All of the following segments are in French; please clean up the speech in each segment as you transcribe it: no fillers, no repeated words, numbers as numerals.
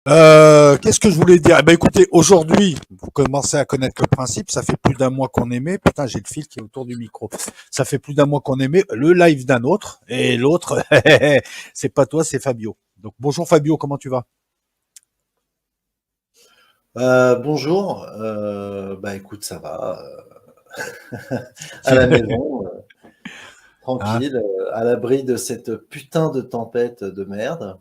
Qu'est-ce que je voulais dire? Eh ben, écoutez, aujourd'hui, vous commencez à connaître le principe. Ça fait plus d'un mois qu'on aimait. Putain, j'ai le fil qui est autour du micro. Ça fait plus d'un mois qu'on aimait le live d'un autre. Et l'autre, c'est pas toi, c'est Fabio. Donc, bonjour Fabio, comment tu vas? Bonjour, bah écoute, ça va, à la maison, Hein. tranquille, à l'abri de cette putain de tempête de merde.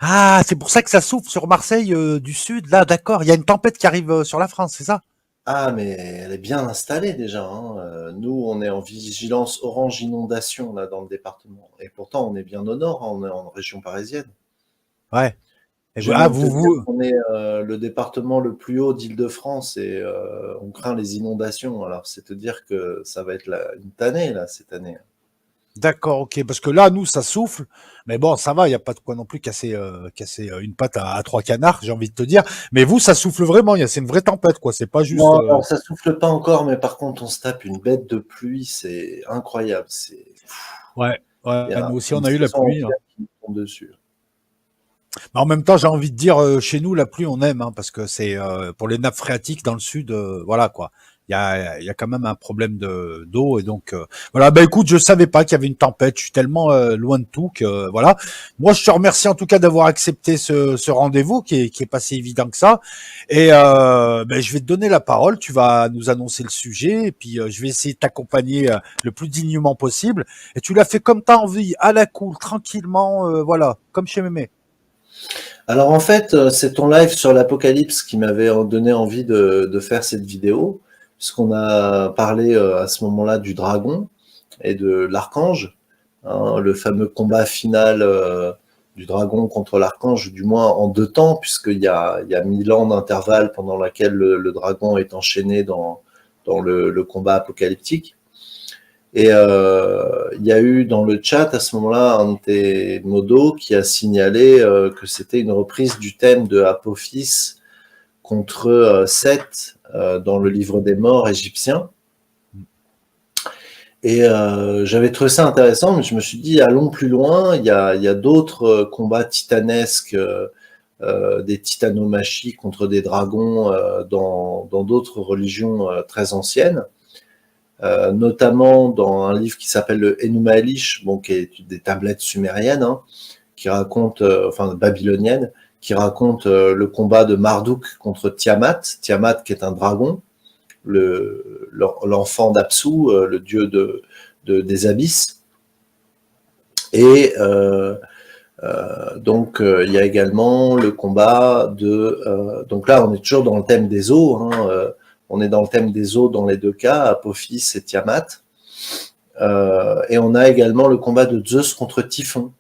Ah, c'est pour ça que ça souffle sur Marseille du sud. Là, d'accord. Il y a une tempête qui arrive sur la France, c'est ça? Ah, mais elle est bien installée déjà, hein. Nous, on est en vigilance orange inondation là dans le département, et pourtant on est bien au nord, hein, on est en région parisienne. Ouais. J'ai Ah, même te vous, dire vous. qu'on est le département le plus haut d'Île-de-France et on craint les inondations. Alors c'est te dire que ça va être une tannée là cette année. D'accord, ok. Parce que là, nous, ça souffle. Mais bon, ça va, il n'y a pas de quoi non plus casser une patte à trois canards, j'ai envie de te dire. Mais vous, ça souffle vraiment. C'est une vraie tempête, quoi. C'est pas juste. Non, alors ça souffle pas encore, mais par contre, on se tape une bête de pluie, c'est incroyable. Ouais, Il y ouais. a Nous aussi, une on a eu la saison pluie, hein. entière qui nous tombe dessus. Mais en même temps, j'ai envie de dire, chez nous, la pluie, on aime, hein, parce que c'est pour les nappes phréatiques dans le sud, voilà quoi. Il y a quand même un problème de d'eau et donc voilà. Bah écoute, je savais pas qu'il y avait une tempête. Je suis tellement loin de tout que voilà. Moi, je te remercie en tout cas d'avoir accepté ce rendez-vous qui est pas si évident que ça. Et ben, je vais te donner la parole. Tu vas nous annoncer le sujet et puis je vais essayer de t'accompagner le plus dignement possible. Et tu l'as fait comme t'as envie, à la cool, tranquillement, voilà, comme chez Mémé. Alors en fait, c'est ton live sur l'Apocalypse qui m'avait donné envie de faire cette vidéo, puisqu'on a parlé à ce moment-là du dragon et de l'archange, hein, le fameux combat final du dragon contre l'archange, du moins en deux temps, puisqu'il y a 1000 ans d'intervalle pendant lequel le dragon est enchaîné dans le combat apocalyptique. Et il y a eu dans le chat à ce moment-là un de tes modos qui a signalé que c'était une reprise du thème de Apophis contre Seth dans le livre des morts égyptien. Et j'avais trouvé ça intéressant, mais je me suis dit, allons plus loin, il y a d'autres combats titanesques, des titanomachie contre des dragons dans d'autres religions très anciennes. Notamment dans un livre qui s'appelle le Enuma Elish, bon, qui est des tablettes sumériennes, hein, qui raconte, enfin babyloniennes, qui raconte le combat de Marduk contre Tiamat, Tiamat qui est un dragon, l'enfant d'Apsu, le dieu des abysses. Et donc il y a également le combat donc là on est toujours dans le thème des eaux, hein, on est dans le thème des eaux dans les deux cas, Apophis et Tiamat. Et on a également le combat de Zeus contre Typhon,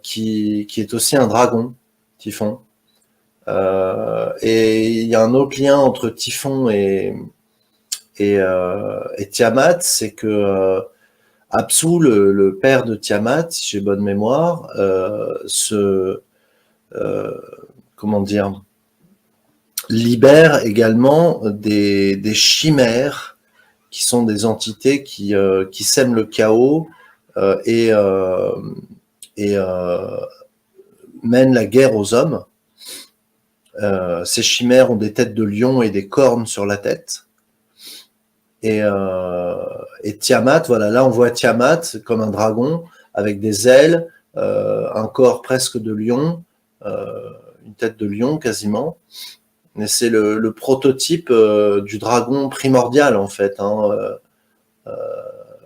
qui est aussi un dragon, Typhon. Et il y a un autre lien entre Typhon et Tiamat, c'est que Apsu, le père de Tiamat, si j'ai bonne mémoire, euh, comment dire, libère également des chimères qui sont des entités qui sèment le chaos euh, et, euh, et mènent la guerre aux hommes. Ces chimères ont des têtes de lion et des cornes sur la tête. Et, euh, et Tiamat, voilà, là on voit Tiamat comme un dragon avec des ailes, un corps presque de lion, une tête de lion quasiment. Mais c'est le prototype du dragon primordial en fait, hein,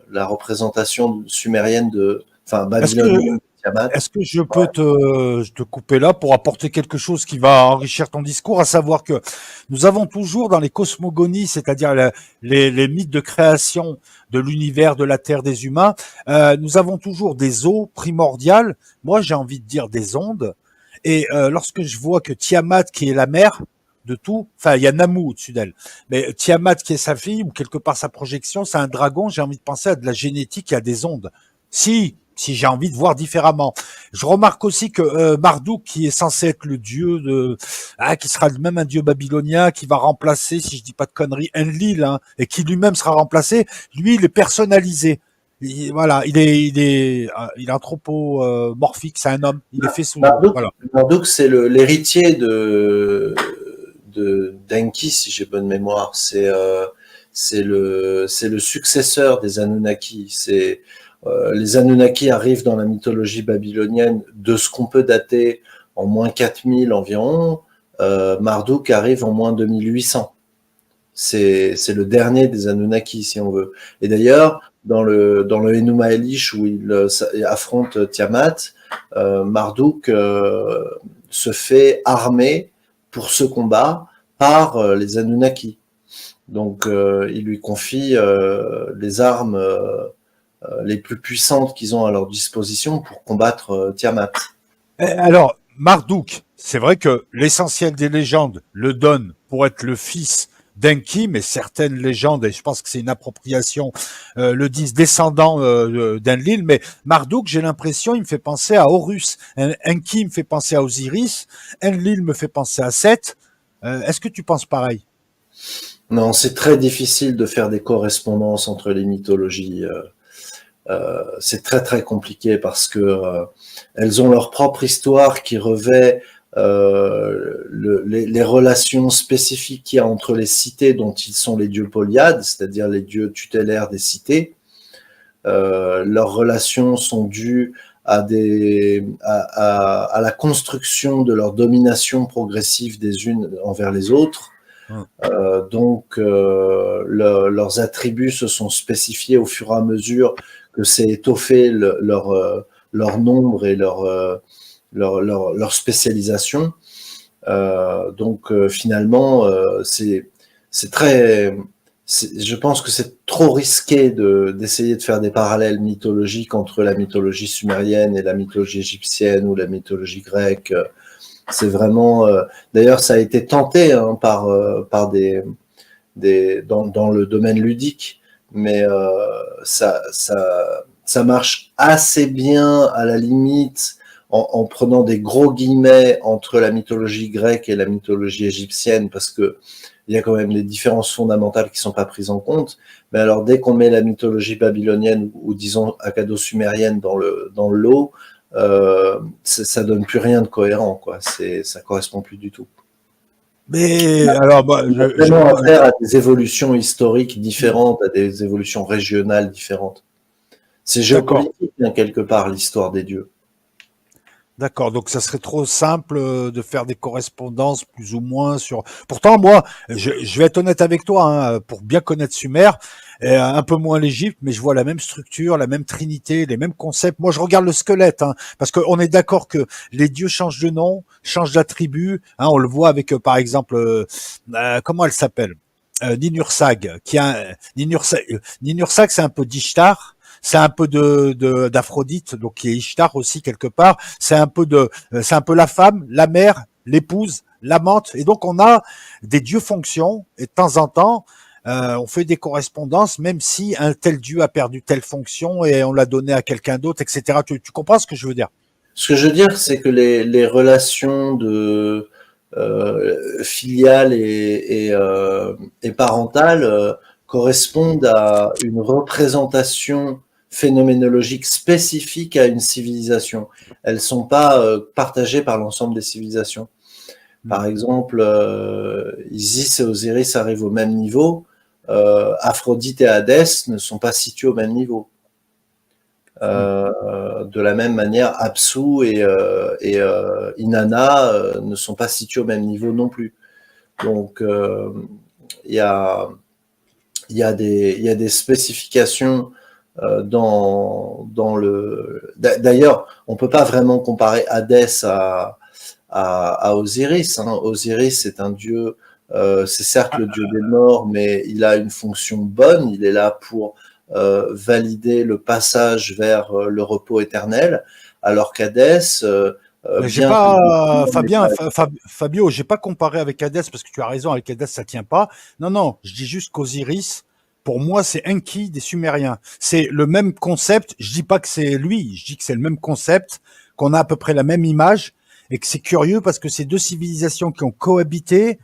la représentation sumérienne enfin Est-ce que babylonienne de Tiamat. Est-ce que je peux te couper là pour apporter quelque chose qui va enrichir ton discours, à savoir que nous avons toujours dans les cosmogonies, c'est-à-dire les mythes de création de l'univers, de la Terre, des humains, nous avons toujours des eaux primordiales, moi j'ai envie de dire des ondes, et lorsque je vois que Tiamat, qui est la mère de tout, enfin il y a Namu au-dessus d'elle, mais Tiamat qui est sa fille, ou quelque part sa projection, c'est un dragon, j'ai envie de penser à de la génétique et à des ondes. Si j'ai envie de voir différemment. Je remarque aussi que Marduk, qui est censé être le dieu qui sera même un dieu babylonien, qui va remplacer, si je dis pas de conneries, Enlil, hein, et qui lui-même sera remplacé, lui, il est personnalisé. Voilà, il est anthropomorphique, c'est un homme. Il est fait sous, Marduk, voilà. Marduk, c'est l'héritier de d'Enki, si j'ai bonne mémoire. C'est le successeur des Anunnaki. Les Anunnaki arrivent dans la mythologie babylonienne de ce qu'on peut dater en moins 4000 environ. Marduk arrive en moins 2800. C'est le dernier des Anunnaki, si on veut. Et d'ailleurs, dans le Enuma Elish, où il affronte Tiamat, Marduk se fait armer pour ce combat par les Anunnaki. Donc, il lui confie les armes les plus puissantes qu'ils ont à leur disposition pour combattre Tiamat. Alors, Marduk, c'est vrai que l'essentiel des légendes le donne pour être le fils d'Enki, mais certaines légendes, et je pense que c'est une appropriation, le disent descendant d'Enlil, mais Marduk, j'ai l'impression, il me fait penser à Horus. Enki me fait penser à Osiris, Enlil me fait penser à Seth. Est-ce que tu penses pareil? Non, c'est très difficile de faire des correspondances entre les mythologies. C'est très très compliqué parce que elles ont leur propre histoire qui revêt les relations spécifiques qu'il y a entre les cités dont ils sont les dieux polyades, c'est-à-dire les dieux tutélaires des cités. Leurs relations sont dues à la construction de leur domination progressive des unes envers les autres. Donc, leurs attributs se sont spécifiés au fur et à mesure que s'est étoffé leur nombre et leur spécialisation. Donc, finalement, je pense que c'est trop risqué d'essayer de faire des parallèles mythologiques entre la mythologie sumérienne et la mythologie égyptienne ou la mythologie grecque. C'est vraiment. D'ailleurs, ça a été tenté par dans le domaine ludique, mais ça marche assez bien à la limite en prenant des gros guillemets entre la mythologie grecque et la mythologie égyptienne, parce que il y a quand même des différences fondamentales qui sont pas prises en compte. Mais alors, dès qu'on met la mythologie babylonienne ou disons acado-sumérienne dans le lot, ça donne plus rien de cohérent, quoi. Ça correspond plus du tout. Mais alors, On a vraiment affaire à des évolutions historiques différentes, à des évolutions régionales différentes. C'est géopolitique, quelque part, l'histoire des dieux. D'accord, donc ça serait trop simple de faire des correspondances plus ou moins sur. Pourtant, moi, je vais être honnête avec toi, hein, pour bien connaître Sumer, un peu moins l'Égypte, mais je vois la même structure, la même trinité, les mêmes concepts. Moi, je regarde le squelette, hein, parce qu'on est d'accord que les dieux changent de nom, changent d'attribut. Hein, on le voit avec, par exemple, comment elle s'appelle, Ninursag, Ninursag, c'est un peu d'Ishtar. C'est un peu d'Aphrodite, donc qui est Ishtar aussi quelque part. C'est un peu la femme, la mère, l'épouse, l'amante. Et donc on a des dieux fonctions. Et de temps en temps, on fait des correspondances, même si un tel dieu a perdu telle fonction et on l'a donné à quelqu'un d'autre, etc. Tu comprends ce que je veux dire? Ce que je veux dire, c'est que les relations de filiales et parentales correspondent à une représentation phénoménologique spécifique à une civilisation. Elles sont pas partagées par l'ensemble des civilisations. Par exemple, Isis et Osiris arrivent au même niveau. Aphrodite et Hadès ne sont pas situés au même niveau. De la même manière, Apsu et Inanna ne sont pas situés au même niveau non plus. Donc, il y a des spécifications dans le. D'ailleurs, on peut pas vraiment comparer Hadès à Osiris. Hein. Osiris est un dieu, c'est certes le dieu des morts, mais il a une fonction bonne. Il est là pour valider le passage vers le repos éternel, alors qu'Hadès, J'ai pas, Fabio, j'ai pas comparé avec Hadès parce que tu as raison, avec Hadès ça tient pas. Non, non, je dis juste qu'Osiris, pour moi, c'est Enki des Sumériens. C'est le même concept. Je dis pas que c'est lui, je dis que c'est le même concept, qu'on a à peu près la même image et que c'est curieux parce que c'est deux civilisations qui ont cohabité.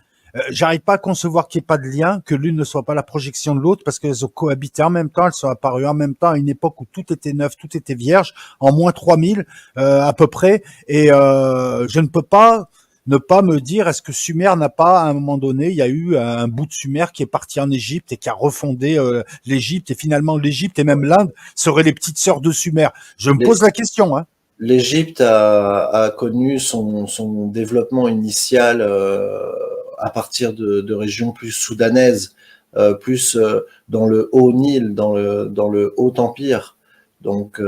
J'arrive pas à concevoir qu'il n'y ait pas de lien, que l'une ne soit pas la projection de l'autre, parce qu'elles ont cohabité en même temps, elles sont apparues en même temps à une époque où tout était neuf, tout était vierge, en moins 3000 à peu près. Et je ne peux pas ne pas me dire, est-ce que Sumer n'a pas, à un moment donné, il y a eu un bout de Sumer qui est parti en Égypte et qui a refondé l'Égypte, et finalement l'Égypte et même l'Inde seraient les petites sœurs de Sumer. Je me pose la question, hein. L'Égypte a connu son développement initial à partir de régions plus soudanaises, plus dans le Haut-Nil, dans le Haut-Empire. Donc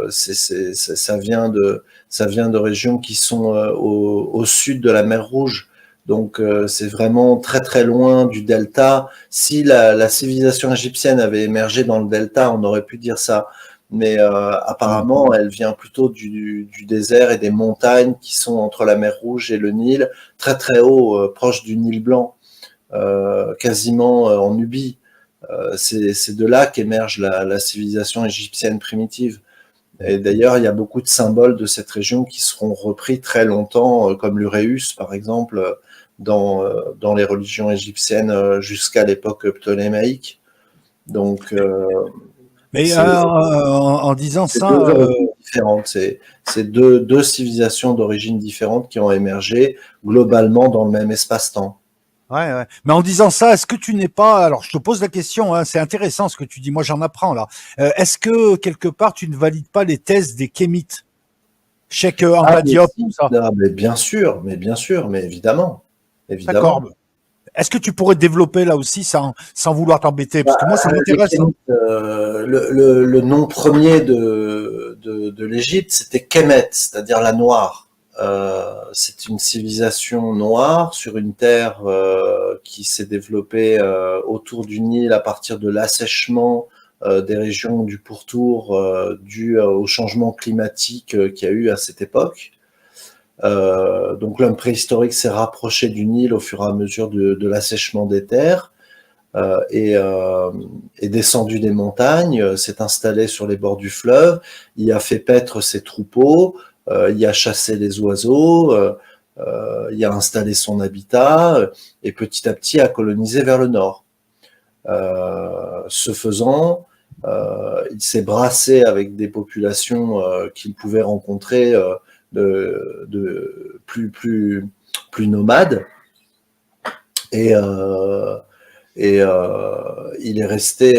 ça vient de régions qui sont au sud de la mer Rouge. Donc c'est vraiment très très loin du delta. Si la civilisation égyptienne avait émergé dans le delta, on aurait pu dire ça. Mais apparemment, elle vient plutôt du désert et des montagnes qui sont entre la mer Rouge et le Nil, très très haut, proche du Nil Blanc, quasiment en Nubie. C'est de là qu'émerge la civilisation égyptienne primitive. Et d'ailleurs, il y a beaucoup de symboles de cette région qui seront repris très longtemps, comme l'Uræus, par exemple, dans les religions égyptiennes jusqu'à l'époque ptolémaïque. Donc, Mais en disant c'est ça, deux origines différentes. C'est deux civilisations d'origine différentes qui ont émergé globalement dans le même espace-temps. ouais. Mais en disant ça, est-ce que tu n'es pas, alors je te pose la question, hein, c'est intéressant ce que tu dis, moi j'en apprends là. Est-ce que quelque part tu ne valides pas les thèses des Kémites, Cheikh Ah, Anta mais Diop, si, tout ça? mais bien sûr, mais évidemment, D'accord. évidemment. Est-ce que tu pourrais développer là aussi sans vouloir t'embêter? Parce que moi ça Les m'intéresse, hein. Kémites, le nom premier de l'Égypte, c'était Kemet, c'est-à-dire la noire. C'est une civilisation noire sur une terre qui s'est développée autour du Nil à partir de l'assèchement des régions du pourtour dû au changement climatique qu'il y a eu à cette époque. Donc l'homme préhistorique s'est rapproché du Nil au fur et à mesure de l'assèchement des terres et est descendu des montagnes, s'est installé sur les bords du fleuve, il a fait paître ses troupeaux, il a chassé les oiseaux, il a installé son habitat et petit à petit a colonisé vers le nord. Ce faisant, il s'est brassé avec des populations qu'il pouvait rencontrer de plus nomades et il est resté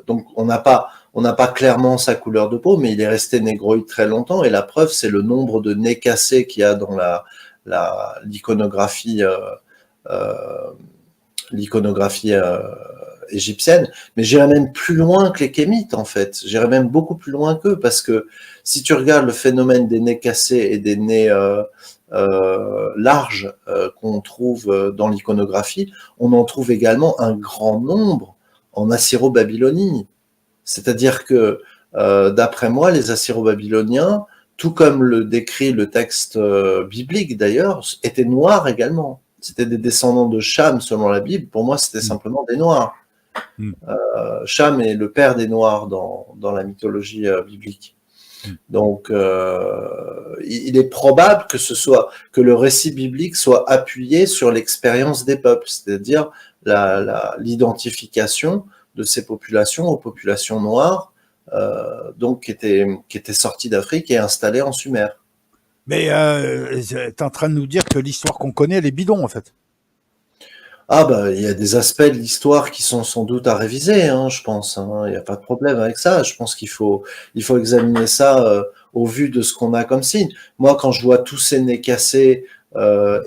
donc on n'a pas clairement sa couleur de peau, mais il est resté négroïde très longtemps, et la preuve c'est le nombre de nez cassés qu'il y a dans l'iconographie l'iconographie égyptienne. Mais j'irais même plus loin que les Kémites, en fait. J'irais même beaucoup plus loin qu'eux, parce que si tu regardes le phénomène des nez cassés et des nez larges qu'on trouve dans l'iconographie, on en trouve également un grand nombre en Assyro-Babylonie. C'est-à-dire que, d'après moi, les Assyro-Babyloniens, tout comme le décrit le texte biblique d'ailleurs, étaient noirs également. C'était des descendants de Cham selon la Bible. Pour moi, c'était simplement des Noirs. Cham est le père des Noirs dans la mythologie biblique. Donc, il est probable que le récit biblique soit appuyé sur l'expérience des peuples, c'est-à-dire l'identification de ces populations aux populations noires, donc qui étaient sorties d'Afrique et installées en Sumer. Mais tu es en train de nous dire que l'histoire qu'on connaît, elle est bidon en fait. Ah bah il y a des aspects de l'histoire qui sont sans doute à réviser, hein, je pense. Hein. Il n'y a pas de problème avec ça. Je pense qu'il faut examiner ça au vu de ce qu'on a comme signe. Moi, quand je vois tous ces nez cassés,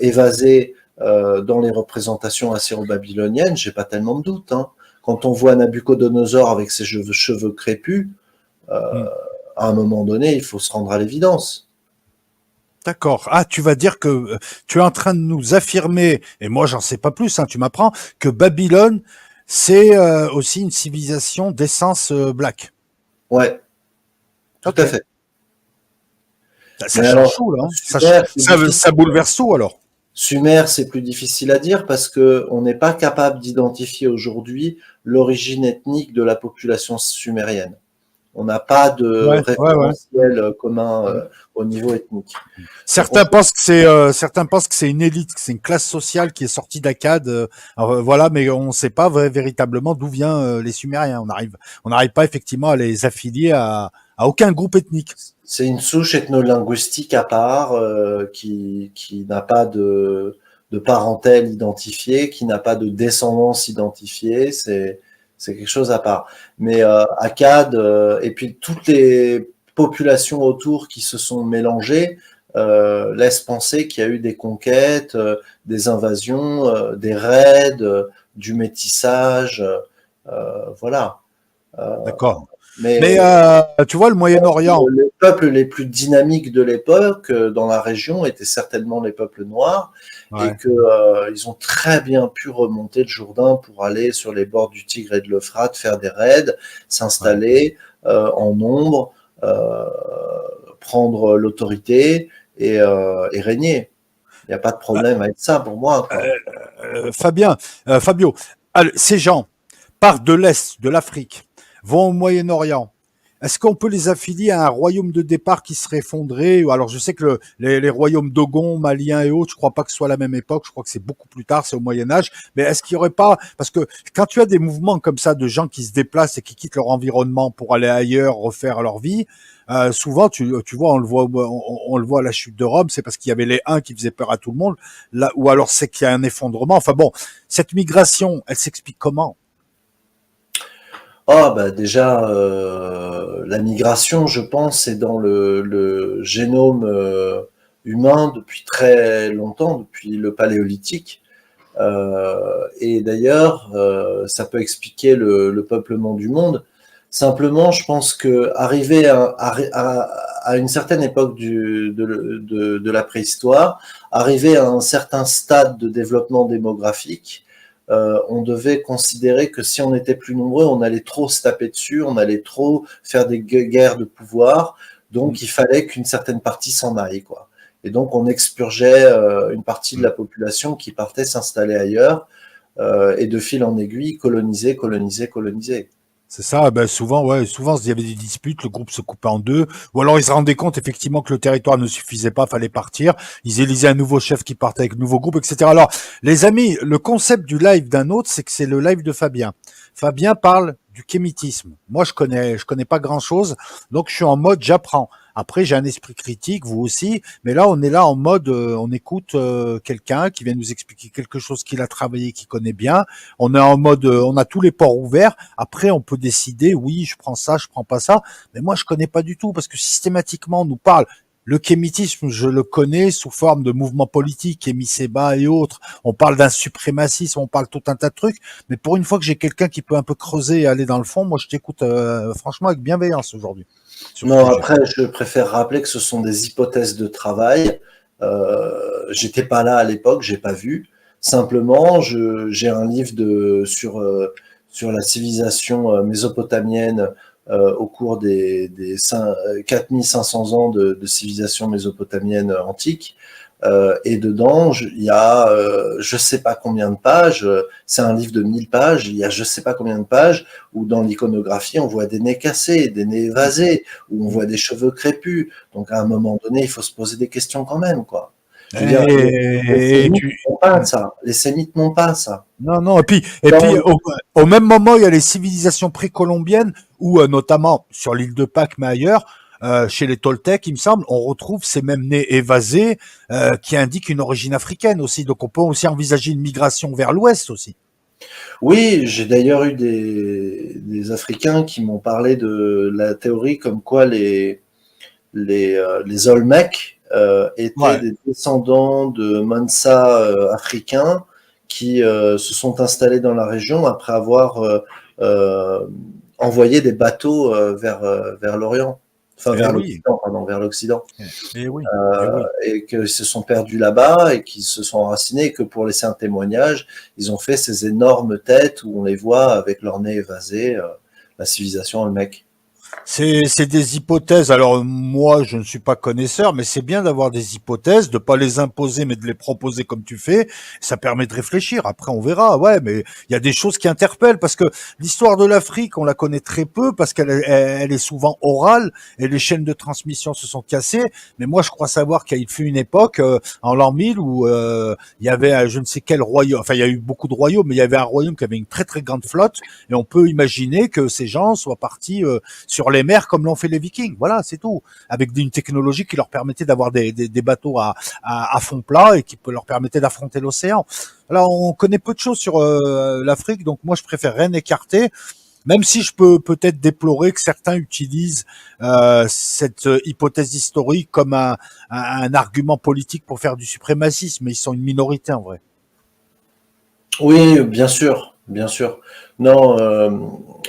évasés dans les représentations assyro-babyloniennes, j'ai pas tellement de doute. Hein. Quand on voit Nabucodonosor avec ses cheveux crépus, à un moment donné, il faut se rendre à l'évidence. D'accord. Ah, tu vas dire que tu es en train de nous affirmer, et moi j'en sais pas plus, hein, tu m'apprends, que Babylone, c'est aussi une civilisation d'essence black. Ouais, tout Ok. à fait. Ça Mais change alors, tout, là. Hein. Sumer, c'est Ça difficile. bouleverse tout, alors. Sumer, c'est plus difficile à dire parce que on n'est pas capable d'identifier aujourd'hui l'origine ethnique de la population sumérienne. On n'a pas de Ouais, ouais, ouais. référentiel commun au niveau ethnique. Certains pensent que c'est une élite, que c'est une classe sociale qui est sortie d'Akkad. Voilà, mais on ne sait pas véritablement d'où vient les Sumériens. On n'arrive pas effectivement à les affilier à aucun groupe ethnique. C'est une souche ethno-linguistique à part qui n'a pas de parentèle identifiée, qui n'a pas de descendance identifiée. C'est quelque chose à part. Mais Akkad et puis toutes les populations autour qui se sont mélangées laissent penser qu'il y a eu des conquêtes, des invasions, des raids, du métissage, voilà. D'accord. Mais Mais tu vois, le Moyen-Orient. les peuples les plus dynamiques de l'époque dans la région étaient certainement les peuples noirs et Ouais. que ils ont très bien pu remonter le Jourdain pour aller sur les bords du Tigre et de l'Euphrate, faire des raids, Ouais. s'installer en nombre, euh, prendre l'autorité et régner. Il n'y a pas de Bah, problème avec ça pour moi, quoi. Fabio, ces gens partent de l'Est, de l'Afrique, vont au Moyen-Orient. Est-ce qu'on peut les affilier à un royaume de départ qui serait effondré? Alors, je sais que les royaumes Dogon, Maliens et autres, je crois pas que ce soit la même époque. Je crois que c'est beaucoup plus tard, c'est au Moyen Âge. Mais est-ce qu'il y aurait pas, parce que quand tu as des mouvements comme ça de gens qui se déplacent et qui quittent leur environnement pour aller ailleurs, refaire leur vie, souvent, tu vois, on le voit à la chute de Rome, c'est parce qu'il y avait les uns qui faisaient peur à tout le monde, là, ou alors c'est qu'il y a un effondrement. Enfin bon, cette migration, elle s'explique comment? Ah bah déjà la migration, je pense, est dans le génome humain depuis très longtemps, depuis le Paléolithique. Et d'ailleurs, ça peut expliquer le peuplement du monde. Simplement, je pense que arrivé à une certaine époque de la préhistoire, arrivé à un certain stade de développement démographique, on devait considérer que si on était plus nombreux, on allait trop se taper dessus, on allait trop faire des guerres de pouvoir, donc il fallait qu'une certaine partie s'en aille, quoi. Et donc on expurgeait une partie de la population qui partait s'installer ailleurs, et de fil en aiguille, coloniser, coloniser, coloniser. C'est ça, ben souvent, ouais, souvent il y avait des disputes, le groupe se coupait en deux, ou alors ils se rendaient compte effectivement que le territoire ne suffisait pas, fallait partir. Ils élisaient un nouveau chef qui partait avec un nouveau groupe, etc. Alors, les amis, le concept du live d'un autre, c'est que c'est le live de Fabien. Fabien parle du kémitisme. Moi, je connais pas grand chose, donc je suis en mode j'apprends. Après, j'ai un esprit critique, vous aussi, mais là, on est là en mode, on écoute quelqu'un qui vient nous expliquer quelque chose qu'il a travaillé, qu'il connaît bien. On est en mode, on a tous les ports ouverts. Après, on peut décider, oui, je prends ça, je prends pas ça. Mais moi, je connais pas du tout parce que systématiquement, on nous parle. Le kémitisme, je le connais sous forme de mouvements politiques, Kémy Séba et autres. On parle d'un suprémacisme, on parle tout un tas de trucs. Mais pour une fois que j'ai quelqu'un qui peut un peu creuser et aller dans le fond, moi, je t'écoute franchement avec bienveillance aujourd'hui sur ce Non, sujet. après, je préfère rappeler que ce sont des hypothèses de travail. J'étais pas là à l'époque, j'ai pas vu. Simplement, j'ai un livre sur la civilisation mésopotamienne au cours des 4500 ans de civilisation mésopotamienne antique. Et dedans, il y a je sais pas combien de pages, c'est un livre de 1000 pages, il y a je sais pas combien de pages où dans l'iconographie, on voit des nez cassés, des nez évasés, où on voit des cheveux crépus. Donc à un moment donné, il faut se poser des questions quand même, quoi. Je veux dire, les Et Sémites tu, n'ont pas ça. Les Sémites n'ont pas ça. non, non. Et puis Dans- au même moment, il y a les civilisations précolombiennes où, notamment sur l'île de Pâques, mais ailleurs, chez les Toltecs, il me semble, on retrouve ces mêmes nez évasés qui indiquent une origine africaine aussi. Donc, on peut aussi envisager une migration vers l'Ouest aussi. Oui, j'ai d'ailleurs eu des Africains qui m'ont parlé de la théorie comme quoi les Olmecs étaient Ouais. des descendants de Mansa africains qui se sont installés dans la région après avoir euh, envoyé des bateaux vers l'Orient, enfin Eh vers oui. l'Occident, pardon, vers l'Occident, Eh oui. Eh oui. et qu'ils se sont perdus là-bas et qu'ils se sont enracinés et que pour laisser un témoignage, ils ont fait ces énormes têtes où on les voit avec leur nez évasé, la civilisation Olmec. C'est des hypothèses. Alors moi, je ne suis pas connaisseur, mais c'est bien d'avoir des hypothèses, de pas les imposer, mais de les proposer comme tu fais. Ça permet de réfléchir. Après, on verra. Ouais, mais il y a des choses qui interpellent parce que l'histoire de l'Afrique, on la connaît très peu parce elle est souvent orale et les chaînes de transmission se sont cassées. Mais moi, je crois savoir qu'il fut une époque en l'an 1000 où il y avait je ne sais quel royaume. Enfin, il y a eu beaucoup de royaumes, mais il y avait un royaume qui avait une très très grande flotte et on peut imaginer que ces gens soient partis sur les mers comme l'ont fait les Vikings. Voilà, c'est tout. Avec une technologie qui leur permettait d'avoir des bateaux à fond plat et qui peut leur permettait d'affronter l'océan. Alors, on connaît peu de choses sur l'Afrique, donc moi je préfère rien écarter. Même si je peux peut-être déplorer que certains utilisent cette hypothèse historique comme un argument politique pour faire du suprémacisme, mais ils sont une minorité en vrai. Oui, bien sûr, bien sûr. Non,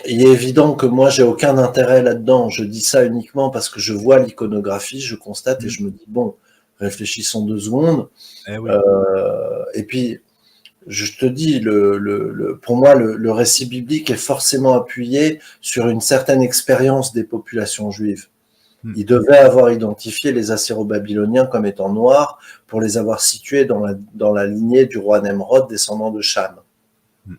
il est évident que moi, j'ai aucun intérêt là-dedans. Je dis ça uniquement parce que je vois l'iconographie, je constate et Mm. je me dis, bon, réfléchissons 2 secondes. Eh oui. Et puis, je te dis, pour moi, le récit biblique est forcément appuyé sur une certaine expérience des populations juives. Mm. Ils devaient avoir identifié les Assyro-Babyloniens comme étant noirs pour les avoir situés dans la lignée du roi Nemrod, descendant de Cham. Mm.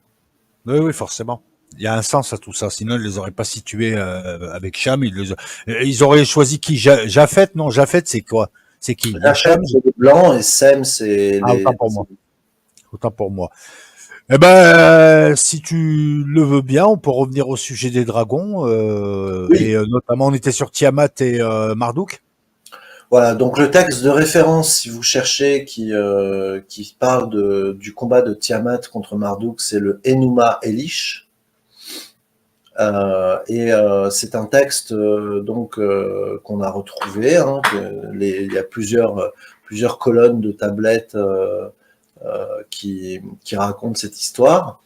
Oui, oui, forcément. Il y a un sens à tout ça. Sinon, ils les auraient pas situés avec Cham. Ils auraient choisi qui? Japheth? Non, Japheth, c'est quoi? C'est qui? Il y a Japheth, Cham? c'est les blancs et Sem, c'est Ah, les. autant pour moi. Autant pour moi. Eh ben, si tu le veux bien, on peut revenir au sujet des dragons. Oui, Notamment, on était sur Tiamat et Marduk. voilà. Donc le texte de référence, si vous cherchez, qui parle du combat de Tiamat contre Marduk, c'est le Enuma Elish. C'est un texte qu'on a retrouvé. Hein, il y a plusieurs colonnes de tablettes qui racontent cette histoire.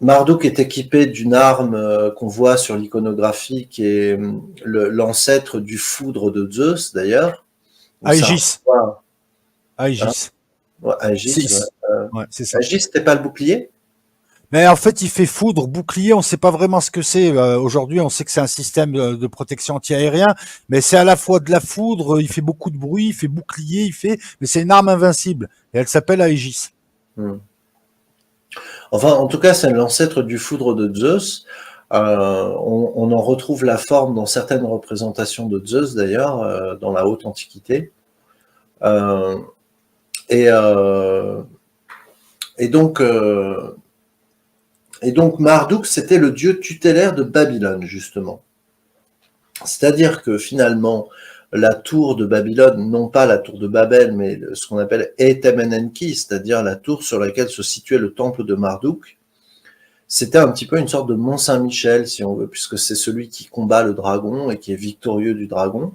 Marduk est équipé d'une arme qu'on voit sur l'iconographie, qui est l'ancêtre du foudre de Zeus, d'ailleurs. Aegis. Hein, Aegis. ouais, Aegis, ouais. Ouais, c'est ça. Aegis, c'était pas le bouclier? Mais en fait, il fait foudre, bouclier, on ne sait pas vraiment ce que c'est. Aujourd'hui, on sait que c'est un système de protection antiaérien, mais c'est à la fois de la foudre, il fait beaucoup de bruit, il fait bouclier, mais c'est une arme invincible. Et elle s'appelle Aegis. Hmm. Enfin, en tout cas, c'est l'ancêtre du foudre de Zeus. On en retrouve la forme dans certaines représentations de Zeus, d'ailleurs, dans la haute antiquité. Euh, et, euh, et donc, Marduk, c'était le dieu tutélaire de Babylone, justement. C'est-à-dire que finalement, la tour de Babylone, non pas la tour de Babel, mais ce qu'on appelle Etemenenki, c'est-à-dire la tour sur laquelle se situait le temple de Marduk, c'était un petit peu une sorte de Mont Saint-Michel, si on veut, puisque c'est celui qui combat le dragon et qui est victorieux du dragon.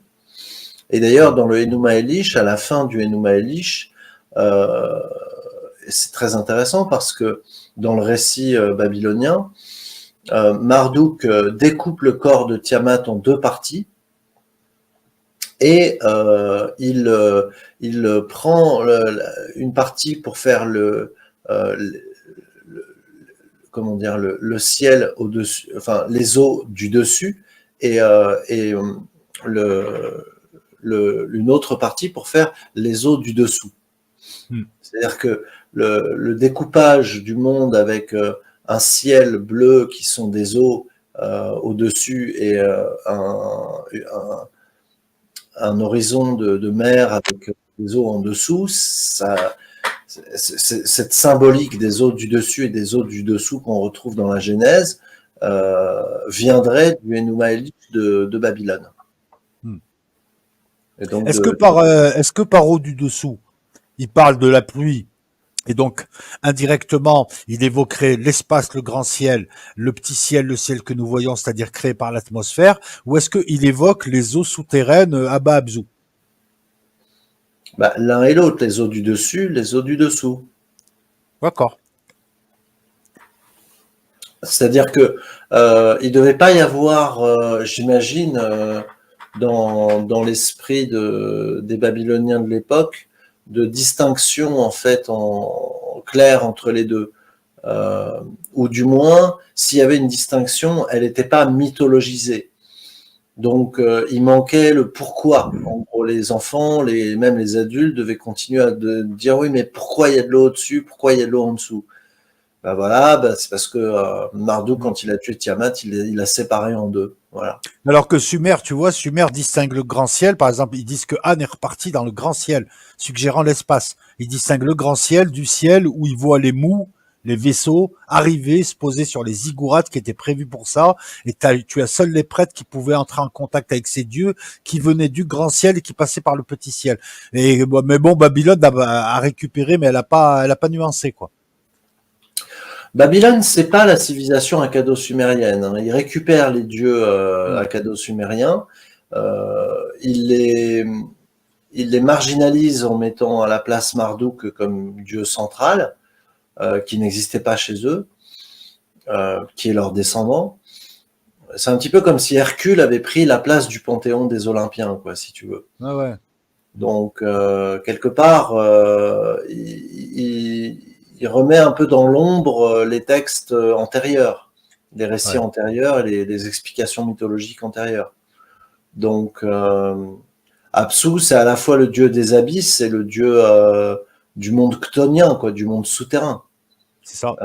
Et d'ailleurs, dans le Enuma Elish, à la fin du Enuma Elish, c'est très intéressant parce que dans le récit babylonien, Marduk découpe le corps de Tiamat en 2 parties et il prend une partie pour faire comment dire, le ciel au-dessus, enfin les eaux du dessus, et une autre partie pour faire les eaux du dessous. C'est-à-dire que le découpage du monde avec un ciel bleu qui sont des eaux au-dessus et un horizon de mer avec des eaux en dessous, cette symbolique des eaux du dessus et des eaux du dessous qu'on retrouve dans la Genèse viendrait du Enuma Elish de Babylone. Et donc est-ce que par eau du dessous, il parle de la pluie et donc indirectement, il évoquerait l'espace, le grand ciel, le petit ciel, le ciel que nous voyons, c'est-à-dire créé par l'atmosphère, ou est-ce qu'il évoque les eaux souterraines à Baabzou? L'un et l'autre, les eaux du dessus, les eaux du dessous. D'accord. C'est-à-dire que il devait pas y avoir, j'imagine, dans l'esprit des Babyloniens de l'époque, de distinction en fait en clair entre les deux. ou du moins, s'il y avait une distinction, elle n'était pas mythologisée. Donc, il manquait le pourquoi. En gros, les enfants, même les adultes devaient continuer à dire oui, mais pourquoi il y a de l'eau au-dessus, pourquoi il y a de l'eau en dessous? Ben voilà, c'est parce que Marduk, quand il a tué Tiamat, il a séparé en deux. Voilà. Alors que Sumer, tu vois, Sumer distingue le grand ciel. Par exemple, ils disent que Anne est reparti dans le grand ciel, suggérant l'espace. Ils distinguent le grand ciel du ciel où ils voient les mous, les vaisseaux arriver, se poser sur les ziggourats qui étaient prévus pour ça. Et tu as seuls les prêtres qui pouvaient entrer en contact avec ces dieux qui venaient du grand ciel et qui passaient par le petit ciel. Mais bon, Babylone a récupéré, mais elle a pas nuancé, quoi. Babylone, c'est pas la civilisation akkado-sumérienne. Hein. Il récupère les dieux akkado-sumériens, il les marginalise en mettant à la place Marduk comme dieu central, qui n'existait pas chez eux, qui est leur descendant. C'est un petit peu comme si Hercule avait pris la place du panthéon des Olympiens, quoi, si tu veux. Ah ouais. Donc, quelque part, il remet un peu dans l'ombre les textes antérieurs, les récits antérieurs et les explications mythologiques antérieures. Donc, Apsu, c'est à la fois le dieu des abysses et le dieu du monde chtonien, quoi, du monde souterrain. C'est ça.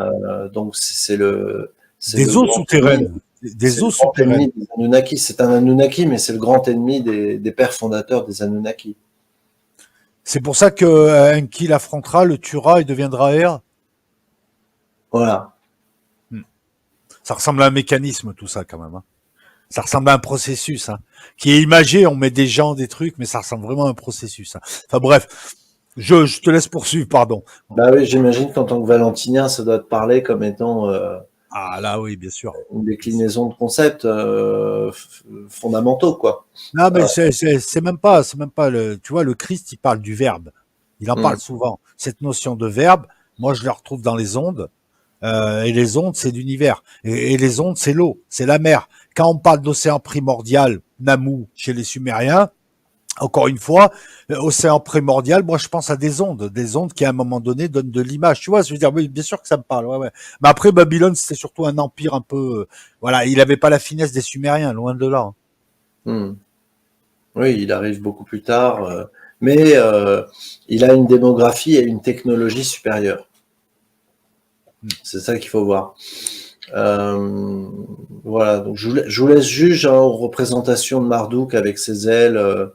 Donc, c'est le... Des eaux souterraines. Des eaux souterraines. Des Anunnaki. C'est un Anunnaki, mais c'est le grand ennemi des pères fondateurs des Anunnaki. C'est pour ça que Enki l'affrontera, le tuera et deviendra Ea. Voilà. Ça ressemble à un mécanisme, tout ça, quand même. Hein. Ça ressemble à un processus, hein, qui est imagé. On met des gens, des trucs, mais ça ressemble vraiment à un processus. Hein. Enfin bref, je te laisse poursuivre, pardon. Bah oui, j'imagine qu'en tant que valentinien, ça doit te parler comme étant Ah là, oui, bien sûr. une déclinaison de concepts fondamentaux, quoi. Non, mais c'est même pas, tu vois, le Christ, il parle du verbe. Il en parle souvent. Cette notion de verbe, moi, je la retrouve dans les ondes. Et les ondes, c'est l'univers. Et les ondes, c'est l'eau, c'est la mer. Quand on parle d'océan primordial, Namu, chez les Sumériens, encore une fois, océan primordial, moi je pense à des ondes qui à un moment donné donnent de l'image. Tu vois, je veux dire, oui, bien sûr que ça me parle. Ouais, ouais. Mais après, Babylone, c'était surtout un empire un peu, voilà, il avait pas la finesse des Sumériens, loin de là. Hein. Oui, il arrive beaucoup plus tard, mais il a une démographie et une technologie supérieure. C'est ça qu'il faut voir. Voilà, donc je vous laisse juge aux représentations de Marduk avec ses ailes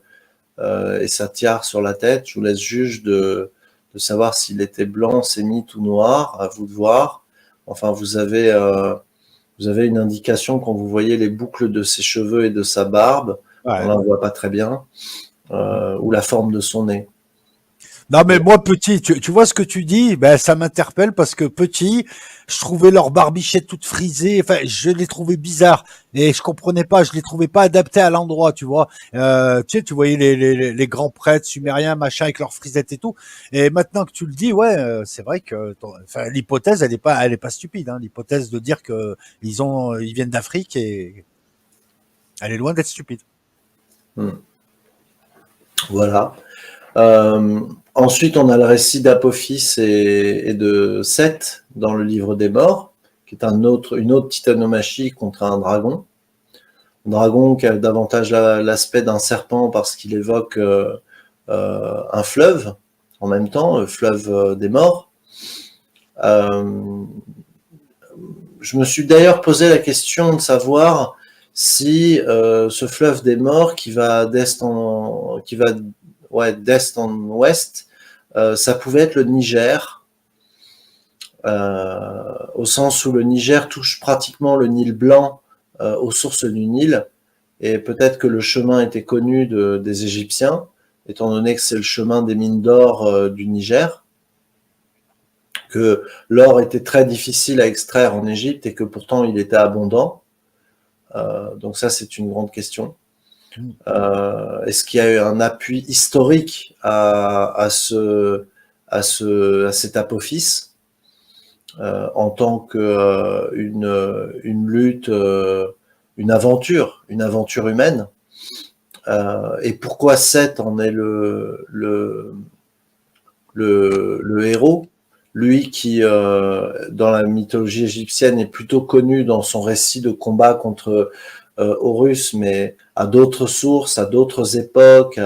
et sa tiare sur la tête. Je vous laisse juge de savoir s'il était blanc, sémite ou noir, à vous de voir. Enfin, vous avez une indication quand vous voyez les boucles de ses cheveux et de sa barbe. Ouais. Là, on ne voit pas très bien. Ou la forme de son nez. Non, mais moi, petit, tu vois ce que tu dis, ben, ça m'interpelle parce que petit, je trouvais leur barbichette toute frisée, enfin, je les trouvais bizarres et je comprenais pas, je les trouvais pas adaptés à l'endroit, tu vois. Tu voyais les grands prêtres sumériens, machin, avec leurs frisettes et tout. Et maintenant que tu le dis, ouais, c'est vrai que, enfin, l'hypothèse, elle est pas stupide, hein, l'hypothèse de dire que ils viennent d'Afrique et elle est loin d'être stupide. Voilà. Ensuite, on a le récit d'Apophis et de Seth dans le livre des morts, qui est une autre titanomachie contre un dragon. Un dragon qui a davantage l'aspect d'un serpent parce qu'il évoque un fleuve en même temps, le fleuve des morts. Je me suis d'ailleurs posé la question de savoir si ce fleuve des morts qui va d'est en ouest, ça pouvait être le Niger, au sens où le Niger touche pratiquement le Nil blanc aux sources du Nil, et peut-être que le chemin était connu des Égyptiens, étant donné que c'est le chemin des mines d'or du Niger, que l'or était très difficile à extraire en Égypte et que pourtant il était abondant. Donc ça, c'est une grande question. Est-ce qu'il y a eu un appui historique à cet Apophis en tant qu'une lutte, une aventure humaine, et pourquoi Seth en est le héros, lui qui, dans la mythologie égyptienne, est plutôt connu dans son récit de combat contre Horus, mais à d'autres sources, à d'autres époques.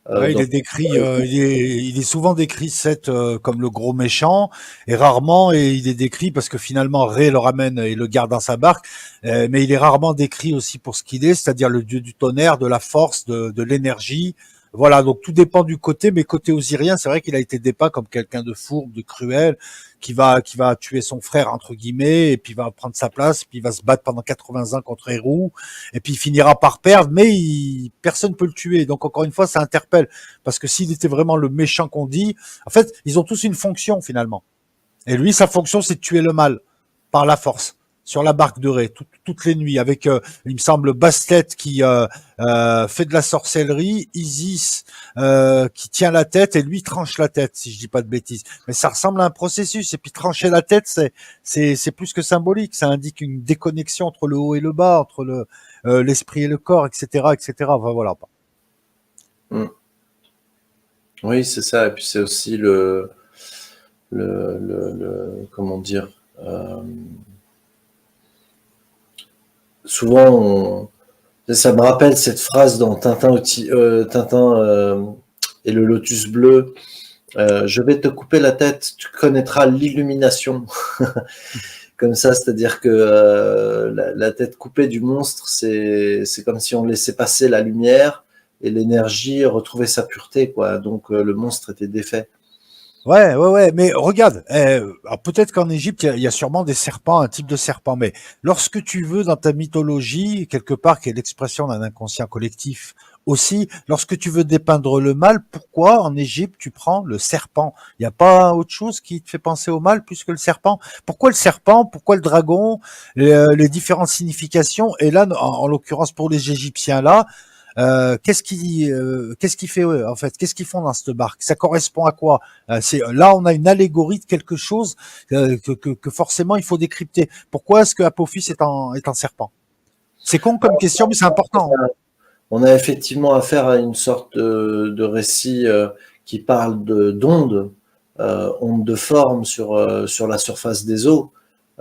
Ouais, il Dans... est décrit, il est souvent décrit Seth comme le gros méchant, et rarement, et il est décrit parce que finalement Ré le ramène et le garde dans sa barque, mais il est rarement décrit aussi pour ce qu'il est, c'est-à-dire le dieu du tonnerre, de la force, de l'énergie. Voilà, donc tout dépend du côté, mais côté osirien, c'est vrai qu'il a été dépeint comme quelqu'un de fourbe, de cruel, qui va tuer son frère entre guillemets, et puis va prendre sa place, puis il va se battre pendant 80 ans contre Hérou, et puis il finira par perdre, mais personne peut le tuer. Donc encore une fois, ça interpelle, parce que s'il était vraiment le méchant qu'on dit, en fait, ils ont tous une fonction finalement. Et lui, sa fonction, c'est de tuer le mal par la force sur la barque de Ré toutes les nuits avec, il me semble, Bastet qui fait de la sorcellerie, Isis qui tient la tête et lui tranche la tête, si je dis pas de bêtises. Mais ça ressemble à un processus. Et puis trancher la tête, c'est plus que symbolique. Ça indique une déconnexion entre le haut et le bas, entre l'esprit et le corps, etc., etc. Enfin voilà. Mm. Oui, c'est ça. Et puis c'est aussi comment dire, souvent, ça me rappelle cette phrase dans Tintin et le Lotus bleu. Je vais te couper la tête, tu connaîtras l'illumination. Comme ça, c'est-à-dire que la tête coupée du monstre, c'est comme si on laissait passer la lumière et l'énergie retrouvait sa pureté, quoi. Donc le monstre était défait. Ouais, ouais, ouais, mais regarde, alors peut-être qu'en Égypte, il y a sûrement des serpents, un type de serpent, mais lorsque tu veux, dans ta mythologie, quelque part, qui est l'expression d'un inconscient collectif aussi, lorsque tu veux dépeindre le mal, pourquoi en Égypte tu prends le serpent? Il n'y a pas autre chose qui te fait penser au mal plus que le serpent? Pourquoi le serpent? Pourquoi le dragon? Les différentes significations? Et là, en l'occurrence pour les Égyptiens là, qu'est-ce qui fait en fait? Qu'est-ce qu'ils font dans cette barque? Ça correspond à quoi? C'est là on a une allégorie de quelque chose que forcément il faut décrypter. Pourquoi est-ce que Apophis est un serpent? C'est con comme question, mais c'est important. On a effectivement affaire à une sorte de récit qui parle d'ondes, ondes de forme sur la surface des eaux.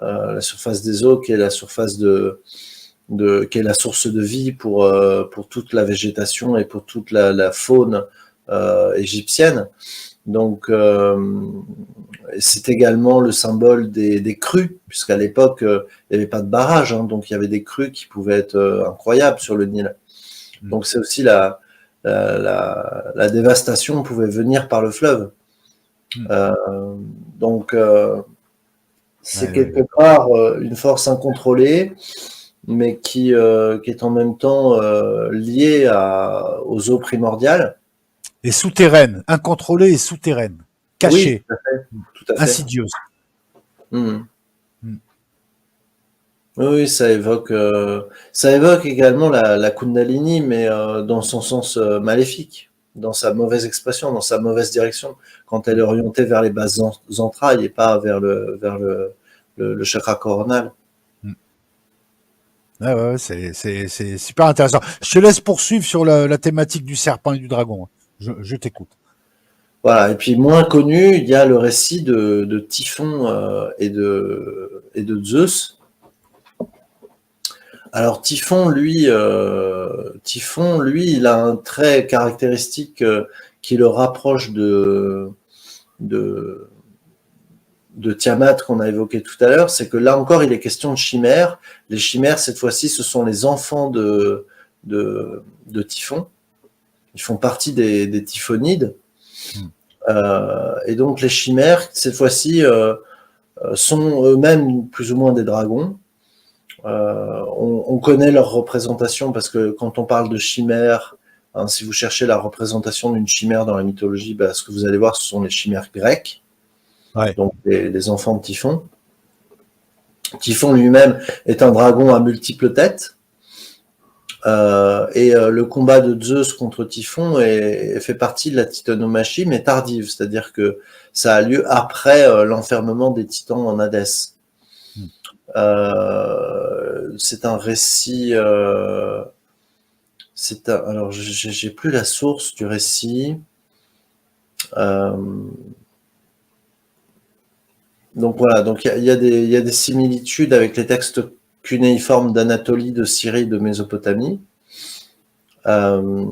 La surface des eaux qui est la surface qui est la source de vie pour toute la végétation et pour toute la faune égyptienne. Donc, c'est également le symbole des crues, puisqu'à l'époque, il n'y avait pas de barrage, hein, donc il y avait des crues qui pouvaient être incroyables sur le Nil. Donc, c'est aussi la dévastation pouvait venir par le fleuve. Euh, donc, c'est Ouais, ouais. quelque part une force incontrôlée, mais qui est en même temps liée aux eaux primordiales. Et souterraine, incontrôlée et souterraine, Oui, cachée, tout à fait. insidieuse. Mhm. Oui, ça évoque également la Kundalini, mais dans son sens maléfique, dans sa mauvaise expression, dans sa mauvaise direction, quand elle est orientée vers les basses entrailles et pas le chakra coronal. Ouais, ouais, c'est super intéressant. Je te laisse poursuivre sur la thématique du serpent et du dragon. Je t'écoute. Voilà, et puis moins connu, il y a le récit de Typhon et de Zeus. Alors Typhon, lui, il a un trait caractéristique qui le rapproche de, de Tiamat qu'on a évoqué tout à l'heure, c'est que là encore, il est question de chimères. Les chimères, cette fois-ci, ce sont les enfants de Typhon. Ils font partie des typhonides. Et donc les chimères, cette fois-ci, sont eux-mêmes plus ou moins des dragons. On connaît leur représentation parce que quand on parle de chimères, hein, si vous cherchez la représentation d'une chimère dans la mythologie, bah, ce que vous allez voir, ce sont les chimères grecques, Ouais. donc les enfants de Typhon. Typhon lui-même est un dragon à multiples têtes. Le combat de Zeus contre Typhon fait partie de la titanomachie, mais tardive, c'est-à-dire que ça a lieu après l'enfermement des titans en Hadès. C'est un récit. Alors, j'ai plus la source du récit. Donc voilà, donc il y a des similitudes avec les textes cunéiformes d'Anatolie, de Syrie, de Mésopotamie. Euh,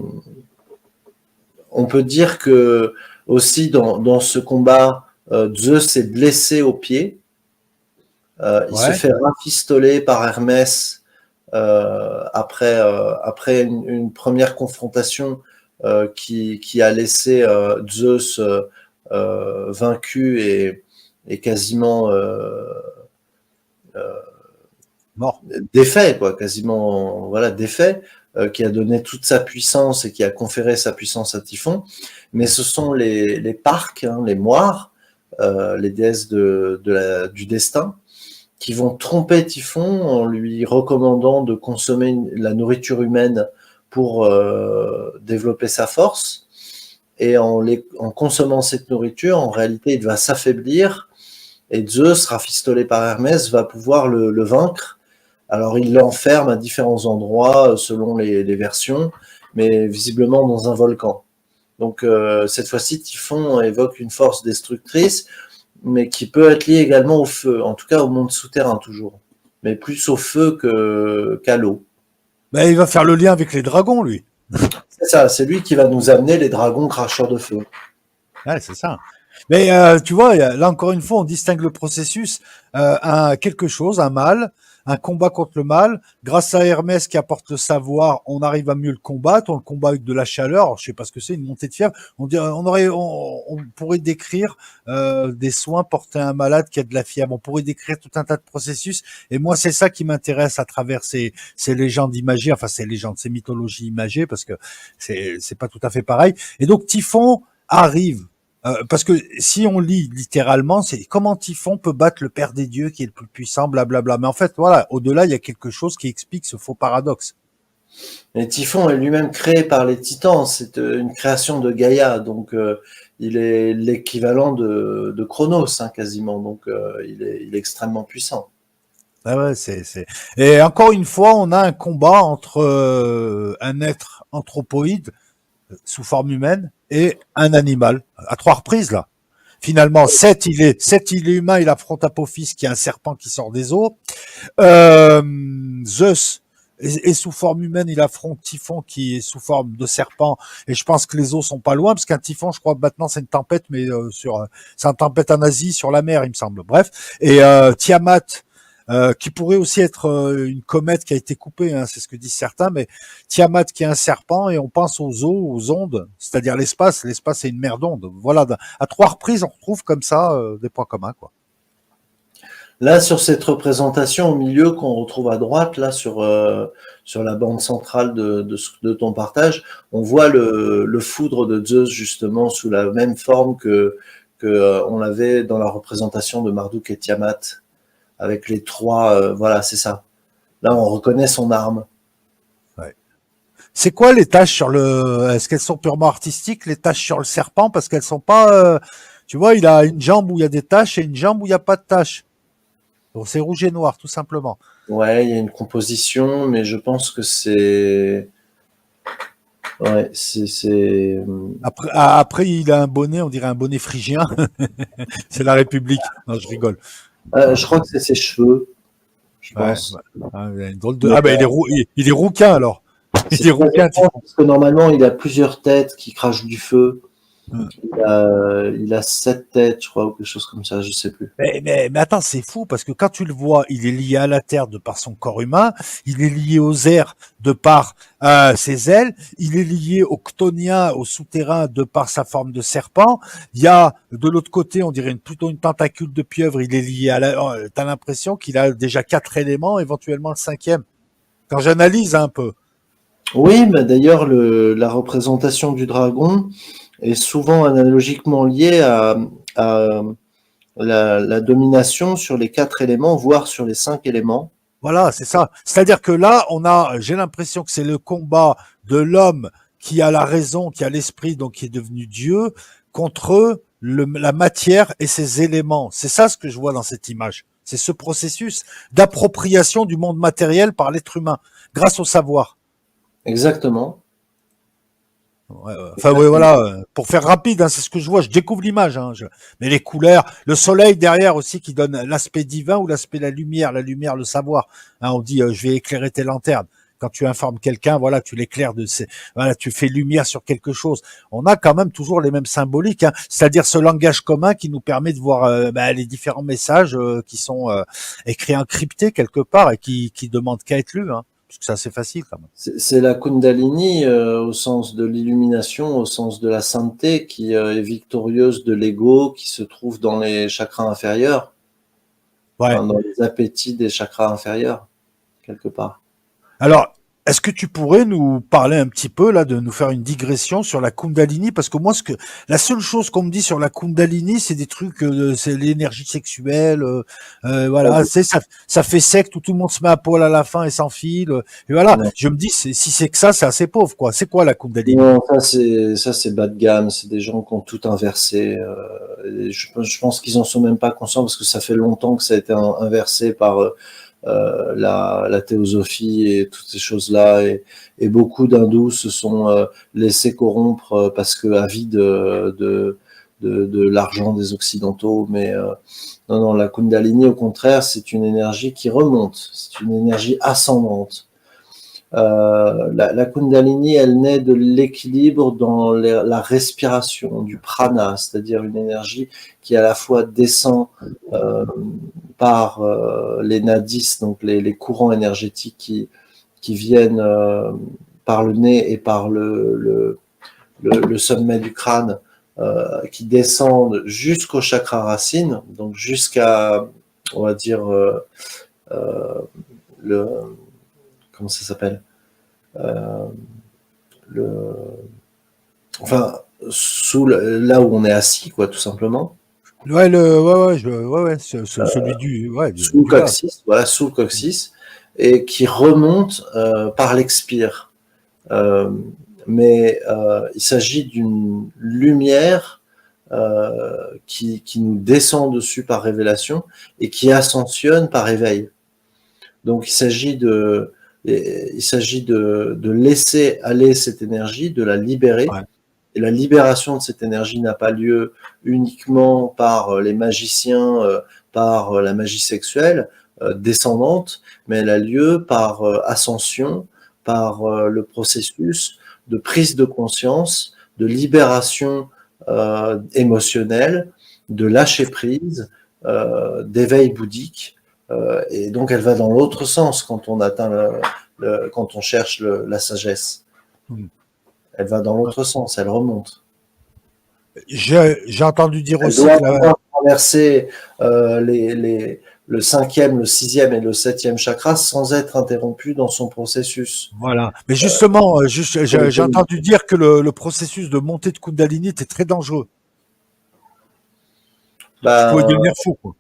on peut dire que aussi dans ce combat, Zeus est blessé au pied. Il se Ouais. fait rafistoler par Hermès après une première confrontation qui a laissé Zeus vaincu et quasiment Mort. défait, quoi, quasiment voilà défait, qui a donné toute sa puissance et qui a conféré sa puissance à Typhon. Mais ce sont les parques, hein, les moires, les déesses du destin, qui vont tromper Typhon en lui recommandant de consommer la nourriture humaine pour développer sa force. Et en consommant cette nourriture, en réalité, il va s'affaiblir et Zeus, rafistolé par Hermès, va pouvoir le vaincre. Alors, il l'enferme à différents endroits selon les versions, mais visiblement dans un volcan. Donc, cette fois-ci, Typhon évoque une force destructrice, mais qui peut être liée également au feu, en tout cas au monde souterrain toujours, mais plus au feu qu'à l'eau. Ben, il va faire le lien avec les dragons, lui. C'est ça, c'est lui qui va nous amener les dragons cracheurs de feu. Ouais, c'est ça. Mais tu vois, là encore une fois, on distingue le processus, quelque chose, un mal, un combat contre le mal. Grâce à Hermès qui apporte le savoir, on arrive à mieux le combattre. On le combat avec de la chaleur. Alors, je sais pas ce que c'est, une montée de fièvre. On pourrait décrire des soins portés à un malade qui a de la fièvre. On pourrait décrire tout un tas de processus. Et moi, c'est ça qui m'intéresse à travers ces légendes imagées, enfin ces légendes, ces mythologies imagées, parce que c'est pas tout à fait pareil. Et donc Typhon arrive. Parce que si on lit littéralement, c'est comment Typhon peut battre le Père des dieux qui est le plus puissant, blablabla. Mais en fait, voilà, au-delà, il y a quelque chose qui explique ce faux paradoxe. Et Typhon est lui-même créé par les Titans, c'est une création de Gaïa, donc il est l'équivalent de Chronos, hein, quasiment, donc il est extrêmement puissant. Ah ouais, Et encore une fois, on a un combat entre un être anthropoïde sous forme humaine et un animal à 3 reprises là. Finalement, Seth, il est humain, il affronte Apophis qui est un serpent qui sort des eaux. Zeus est sous forme humaine, il affronte Typhon qui est sous forme de serpent. Et je pense que les eaux sont pas loin parce qu'un typhon, je crois que maintenant c'est une tempête, mais c'est une tempête en Asie sur la mer, il me semble. Bref, et Tiamat. Qui pourrait aussi être une comète qui a été coupée, hein, c'est ce que disent certains, mais Tiamat qui est un serpent et on pense aux eaux, aux ondes, c'est-à-dire l'espace. L'espace est une mer d'ondes. Voilà, à 3 reprises on retrouve comme ça des points communs, quoi. Là, sur cette représentation au milieu qu'on retrouve à droite, là sur la bande centrale de ton partage, on voit le foudre de Zeus justement sous la même forme que on l'avait dans la représentation de Marduk et Tiamat, avec les trois, voilà, c'est ça. Là, on reconnaît son arme. Ouais. C'est quoi les taches sur le... Est-ce qu'elles sont purement artistiques, les taches sur le serpent? Parce qu'elles sont pas... Tu vois, il a une jambe où il y a des taches et une jambe où il n'y a pas de taches. Donc c'est rouge et noir, tout simplement. Ouais, il y a une composition, mais je pense que c'est... Ouais, Après, il a un bonnet, on dirait un bonnet phrygien. C'est la République. Non, je rigole. je crois que c'est ses cheveux, je Ouais, pense. ouais. Ah, il a une drôle de... Mais, Ah ben, il est rouquin, alors. c'est Il est très rouquin, étrange Typhon. parce que normalement, il a plusieurs têtes qui crachent du feu. Il a 7 têtes, je crois, ou quelque chose comme ça, je sais plus. Mais attends, c'est fou parce que quand tu le vois, il est lié à la terre de par son corps humain, il est lié aux airs de par ses ailes, il est lié au chtonien, au souterrain de par sa forme de serpent. Il y a de l'autre côté, on dirait plutôt une tentacule de pieuvre. Il est lié à la. T'as l'impression qu'il a déjà 4 éléments, éventuellement le cinquième. Quand j'analyse un peu. Oui, mais d'ailleurs, la représentation du dragon est souvent analogiquement liée à la domination sur les 4 éléments, voire sur les 5 éléments. Voilà, c'est ça. C'est-à-dire que là, j'ai l'impression que c'est le combat de l'homme qui a la raison, qui a l'esprit, donc qui est devenu Dieu, contre la matière et ses éléments. C'est ça ce que je vois dans cette image. C'est ce processus d'appropriation du monde matériel par l'être humain, grâce au savoir. Exactement. Ouais, ouais. Et Enfin, ça, ouais, voilà, pour faire rapide, hein, c'est ce que je vois. Je découvre l'image, hein, mais les couleurs, le soleil derrière aussi qui donne l'aspect divin ou l'aspect de la lumière, le savoir. Hein, on dit, je vais éclairer tes lanternes. Quand tu informes quelqu'un, voilà, tu l'éclaires voilà, tu fais lumière sur quelque chose. On a quand même toujours les mêmes symboliques, hein, c'est-à-dire ce langage commun qui nous permet de voir les différents messages qui sont écrits encryptés quelque part et qui demandent qu'à être lus, hein, parce que c'est assez facile quand même. c'est la Kundalini au sens de l'illumination, au sens de la sainteté, qui est victorieuse de l'ego, qui se trouve dans les chakras inférieurs, Ouais. hein, dans les appétits des chakras inférieurs, quelque part. Alors, est-ce que tu pourrais nous parler un petit peu là, de nous faire une digression sur la Kundalini? Parce que moi, la seule chose qu'on me dit sur la Kundalini, c'est des trucs, c'est l'énergie sexuelle, voilà, ça fait secte où tout le monde se met à poil à la fin et s'enfile. Et voilà, Non, je me dis, si c'est que ça, c'est assez pauvre, quoi. C'est quoi la Kundalini? non, ça c'est bas de gamme, c'est des gens qui ont tout inversé. Et je pense qu'ils en sont même pas conscients parce que ça fait longtemps que ça a été inversé par la théosophie et toutes ces choses-là. Et beaucoup d'hindous se sont laissés corrompre parce que avides de l'argent des occidentaux. Mais non, non, la Kundalini, au contraire, c'est une énergie qui remonte, c'est une énergie ascendante. La Kundalini, elle naît de l'équilibre dans la respiration, du prana, c'est-à-dire une énergie qui à la fois descend euh, par les nadis, donc les courants énergétiques qui viennent par le nez et par le sommet du crâne, qui descendent jusqu'au chakra racine, donc jusqu'à, on va dire, le, comment ça s'appelle, euh, le, enfin, là où on est assis, quoi, tout simplement. Ouais, celui Sous le du bas. coccyx, voilà, sous le coccyx, et qui remonte par l'expire. Euh, mais il s'agit d'une lumière qui nous descend dessus par révélation et qui ascensionne par éveil. Donc il s'agit de laisser aller cette énergie, de la libérer. Ouais. Et la libération de cette énergie n'a pas lieu uniquement par les magiciens, par la magie sexuelle descendante, mais elle a lieu par ascension, par le processus de prise de conscience, de libération émotionnelle, de lâcher prise, d'éveil bouddhique. Et donc elle va dans l'autre sens quand on atteint quand on cherche la sagesse. Hmm. Elle va dans l'autre sens, elle remonte. J'ai entendu dire Elle aussi doit que la, pouvoir traverser le cinquième, le sixième et le septième chakra sans être interrompue dans son processus. voilà. Mais justement, Pour j'ai entendu dire que le processus de montée de Kundalini était très dangereux. Tu pouvais Ben, devenir fou, quoi.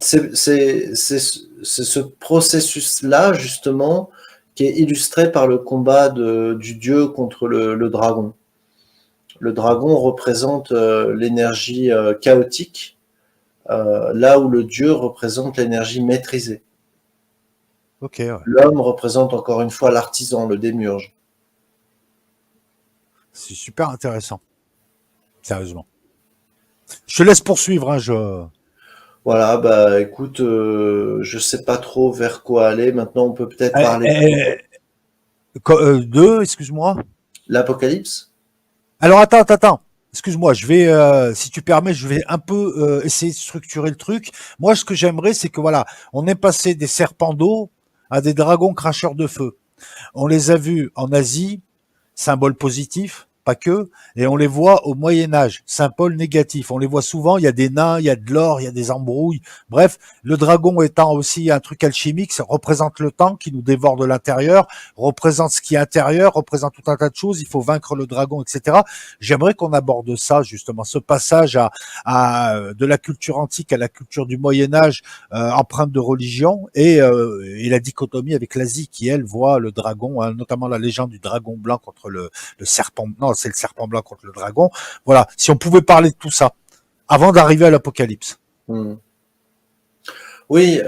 c'est ce processus-là, justement, qui est illustré par le combat du dieu contre le dragon. Le dragon représente l'énergie chaotique, là où le dieu représente l'énergie maîtrisée. Ok, ouais. L'homme représente encore une fois l'artisan, le démiurge. C'est super intéressant. Sérieusement. Je te laisse poursuivre, hein, Voilà, bah écoute, je sais pas trop vers quoi aller. Maintenant, on peut peut-être Eh, parler eh, excuse-moi. de l'Apocalypse. Alors attends. Excuse-moi, si tu permets, je vais un peu essayer de structurer le truc. Moi, ce que j'aimerais, c'est que voilà, on est passé des serpents d'eau à des dragons cracheurs de feu. On les a vus en Asie, symbole positif, pas que, et on les voit au Moyen Âge, symbole négatif. On les voit souvent, il y a des nains, il y a de l'or, il y a des embrouilles. Bref, le dragon étant aussi un truc alchimique, ça représente le temps qui nous dévore de l'intérieur, représente ce qui est intérieur, représente tout un tas de choses, il faut vaincre le dragon, etc. J'aimerais qu'on aborde ça, justement, ce passage de la culture antique à la culture du Moyen Âge, empreinte de religion, et la dichotomie avec l'Asie qui, elle, voit le dragon, hein, notamment la légende du dragon blanc contre le serpent, non, c'est le serpent blanc contre le dragon. Voilà, si on pouvait parler de tout ça avant d'arriver à l'apocalypse. Hmm. Oui,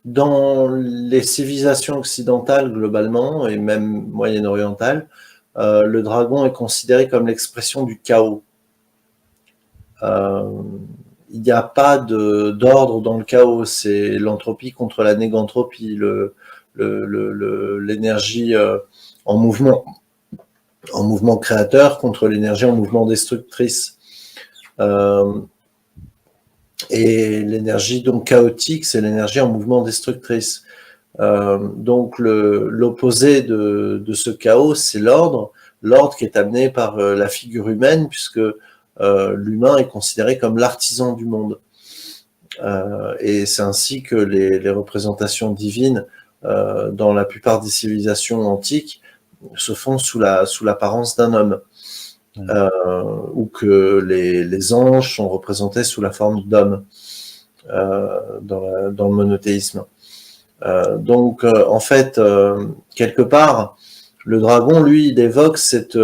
dans les civilisations occidentales globalement et même moyen-orientales, le dragon est considéré comme l'expression du chaos. Il n'y a pas d'ordre dans le chaos, c'est l'entropie contre la négantropie, l'énergie en mouvement créateur contre l'énergie en mouvement destructrice. Et l'énergie donc chaotique, c'est l'énergie en mouvement destructrice. Donc l'opposé de ce chaos, c'est l'ordre qui est amené par la figure humaine, puisque l'humain est considéré comme l'artisan du monde. Et c'est ainsi que les représentations divines dans la plupart des civilisations antiques se font sous l'apparence d'un homme. Ou que les anges sont représentés sous la forme d'hommes dans le monothéisme. Donc, en fait, quelque part, le dragon, lui, il évoque cette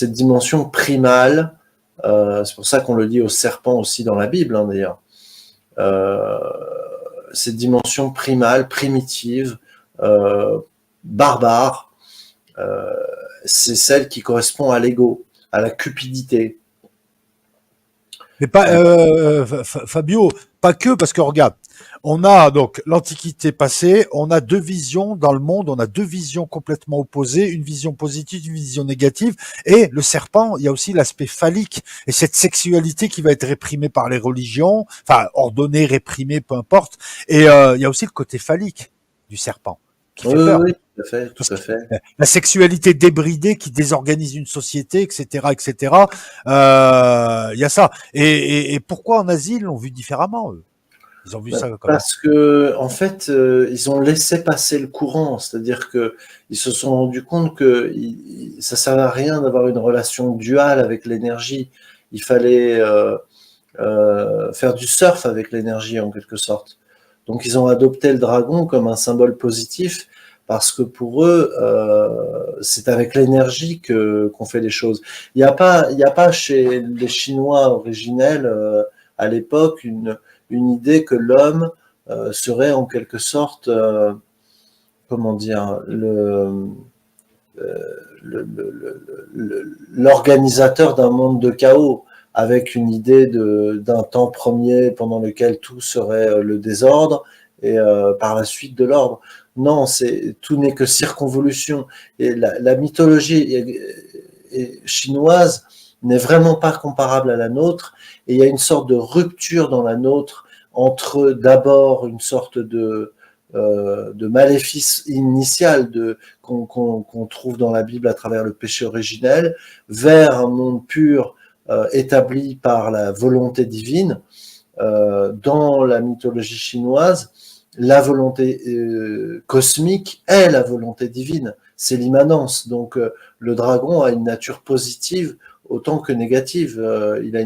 dimension primale. C'est pour ça qu'on le dit au serpent aussi dans la Bible, hein, d'ailleurs. Cette dimension primale, primitive, barbare, c'est celle qui correspond à l'ego, à la cupidité. Mais pas Fabio, pas que, parce que regarde, on a donc l'Antiquité passée, on a deux visions dans le monde, on a deux visions complètement opposées, une vision positive, une vision négative, et le serpent, il y a aussi l'aspect phallique, et cette sexualité qui va être réprimée par les religions, enfin ordonnée, réprimée, peu importe, et il y a aussi le côté phallique du serpent, qui fait peur. Oui, tout à fait. La sexualité débridée qui désorganise une société, etc., etc. Il y a ça. Et pourquoi en Asie ils l'ont vu différemment eux? Ils ont vu ça comment? Parce que en fait, ils ont laissé passer le courant, c'est-à-dire que ils se sont rendus compte que ça servait à rien d'avoir une relation duale avec l'énergie. Il fallait faire du surf avec l'énergie en quelque sorte. Donc ils ont adopté le dragon comme un symbole positif. Parce que pour eux, c'est avec l'énergie qu'on fait les choses. Il n'y a pas chez les Chinois originels à l'époque une idée que l'homme serait en quelque sorte, comment dire, l'organisateur d'un monde de chaos, avec une idée d'un temps premier pendant lequel tout serait le désordre et par la suite de l'ordre. Non, tout n'est que circonvolution. Et la mythologie chinoise n'est vraiment pas comparable à la nôtre. Et il y a une sorte de rupture dans la nôtre entre d'abord une sorte de maléfice initial qu'on trouve dans la Bible à travers le péché originel, vers un monde pur établi par la volonté divine. Dans la mythologie chinoise, la volonté cosmique est la volonté divine, c'est l'immanence. Donc le dragon a une nature positive autant que négative. Il a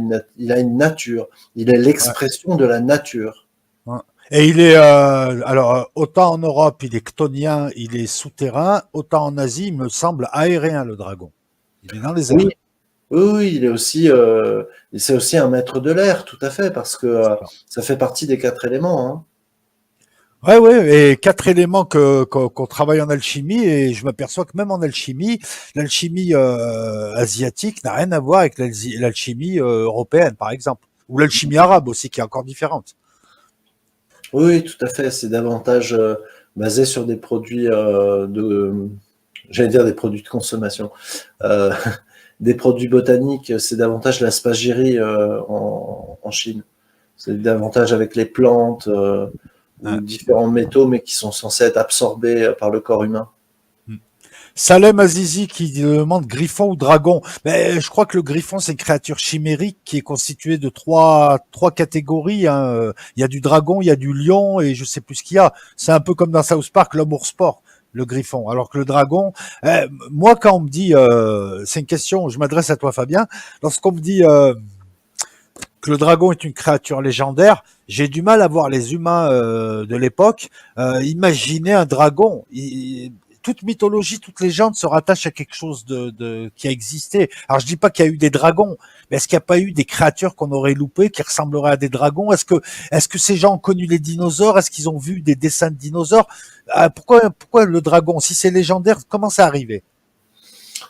une nature, il est l'expression de la nature. Et il est alors autant en Europe il est chtonien, il est souterrain, autant en Asie il me semble aérien le dragon. Il est dans les airs. Oui, il est aussi, c'est aussi un maître de l'air, tout à fait, parce que ça fait partie des 4 éléments. Hein. Ouais, et 4 éléments qu'on travaille en alchimie, et je m'aperçois que même en alchimie, l'alchimie asiatique n'a rien à voir avec l'alchimie européenne, par exemple, ou l'alchimie arabe aussi, qui est encore différente. Oui, tout à fait. C'est davantage basé sur des produits j'allais dire des produits de consommation, des produits botaniques. C'est davantage la spagyrie en Chine. C'est davantage avec les plantes. Ou différents métaux, mais qui sont censés être absorbés par le corps humain. Salem Azizi qui demande griffon ou dragon. Mais je crois que le griffon, c'est une créature chimérique qui est constituée de trois catégories. Hein. Il y a du dragon, il y a du lion et je sais plus ce qu'il y a. C'est un peu comme dans South Park, l'homme ours sport, le griffon. Alors que le dragon, moi quand on me dit, c'est une question, je m'adresse à toi Fabien, lorsqu'on me dit que le dragon est une créature légendaire, j'ai du mal à voir les humains de l'époque imaginer un dragon. Toute mythologie, toute légende se rattache à quelque chose qui a existé. Alors je dis pas qu'il y a eu des dragons, mais est-ce qu'il n'y a pas eu des créatures qu'on aurait loupées qui ressembleraient à des dragons? Est-ce que ces gens ont connu les dinosaures? Est-ce qu'ils ont vu des dessins de dinosaures? Pourquoi le dragon? Si c'est légendaire, comment ça arrivé?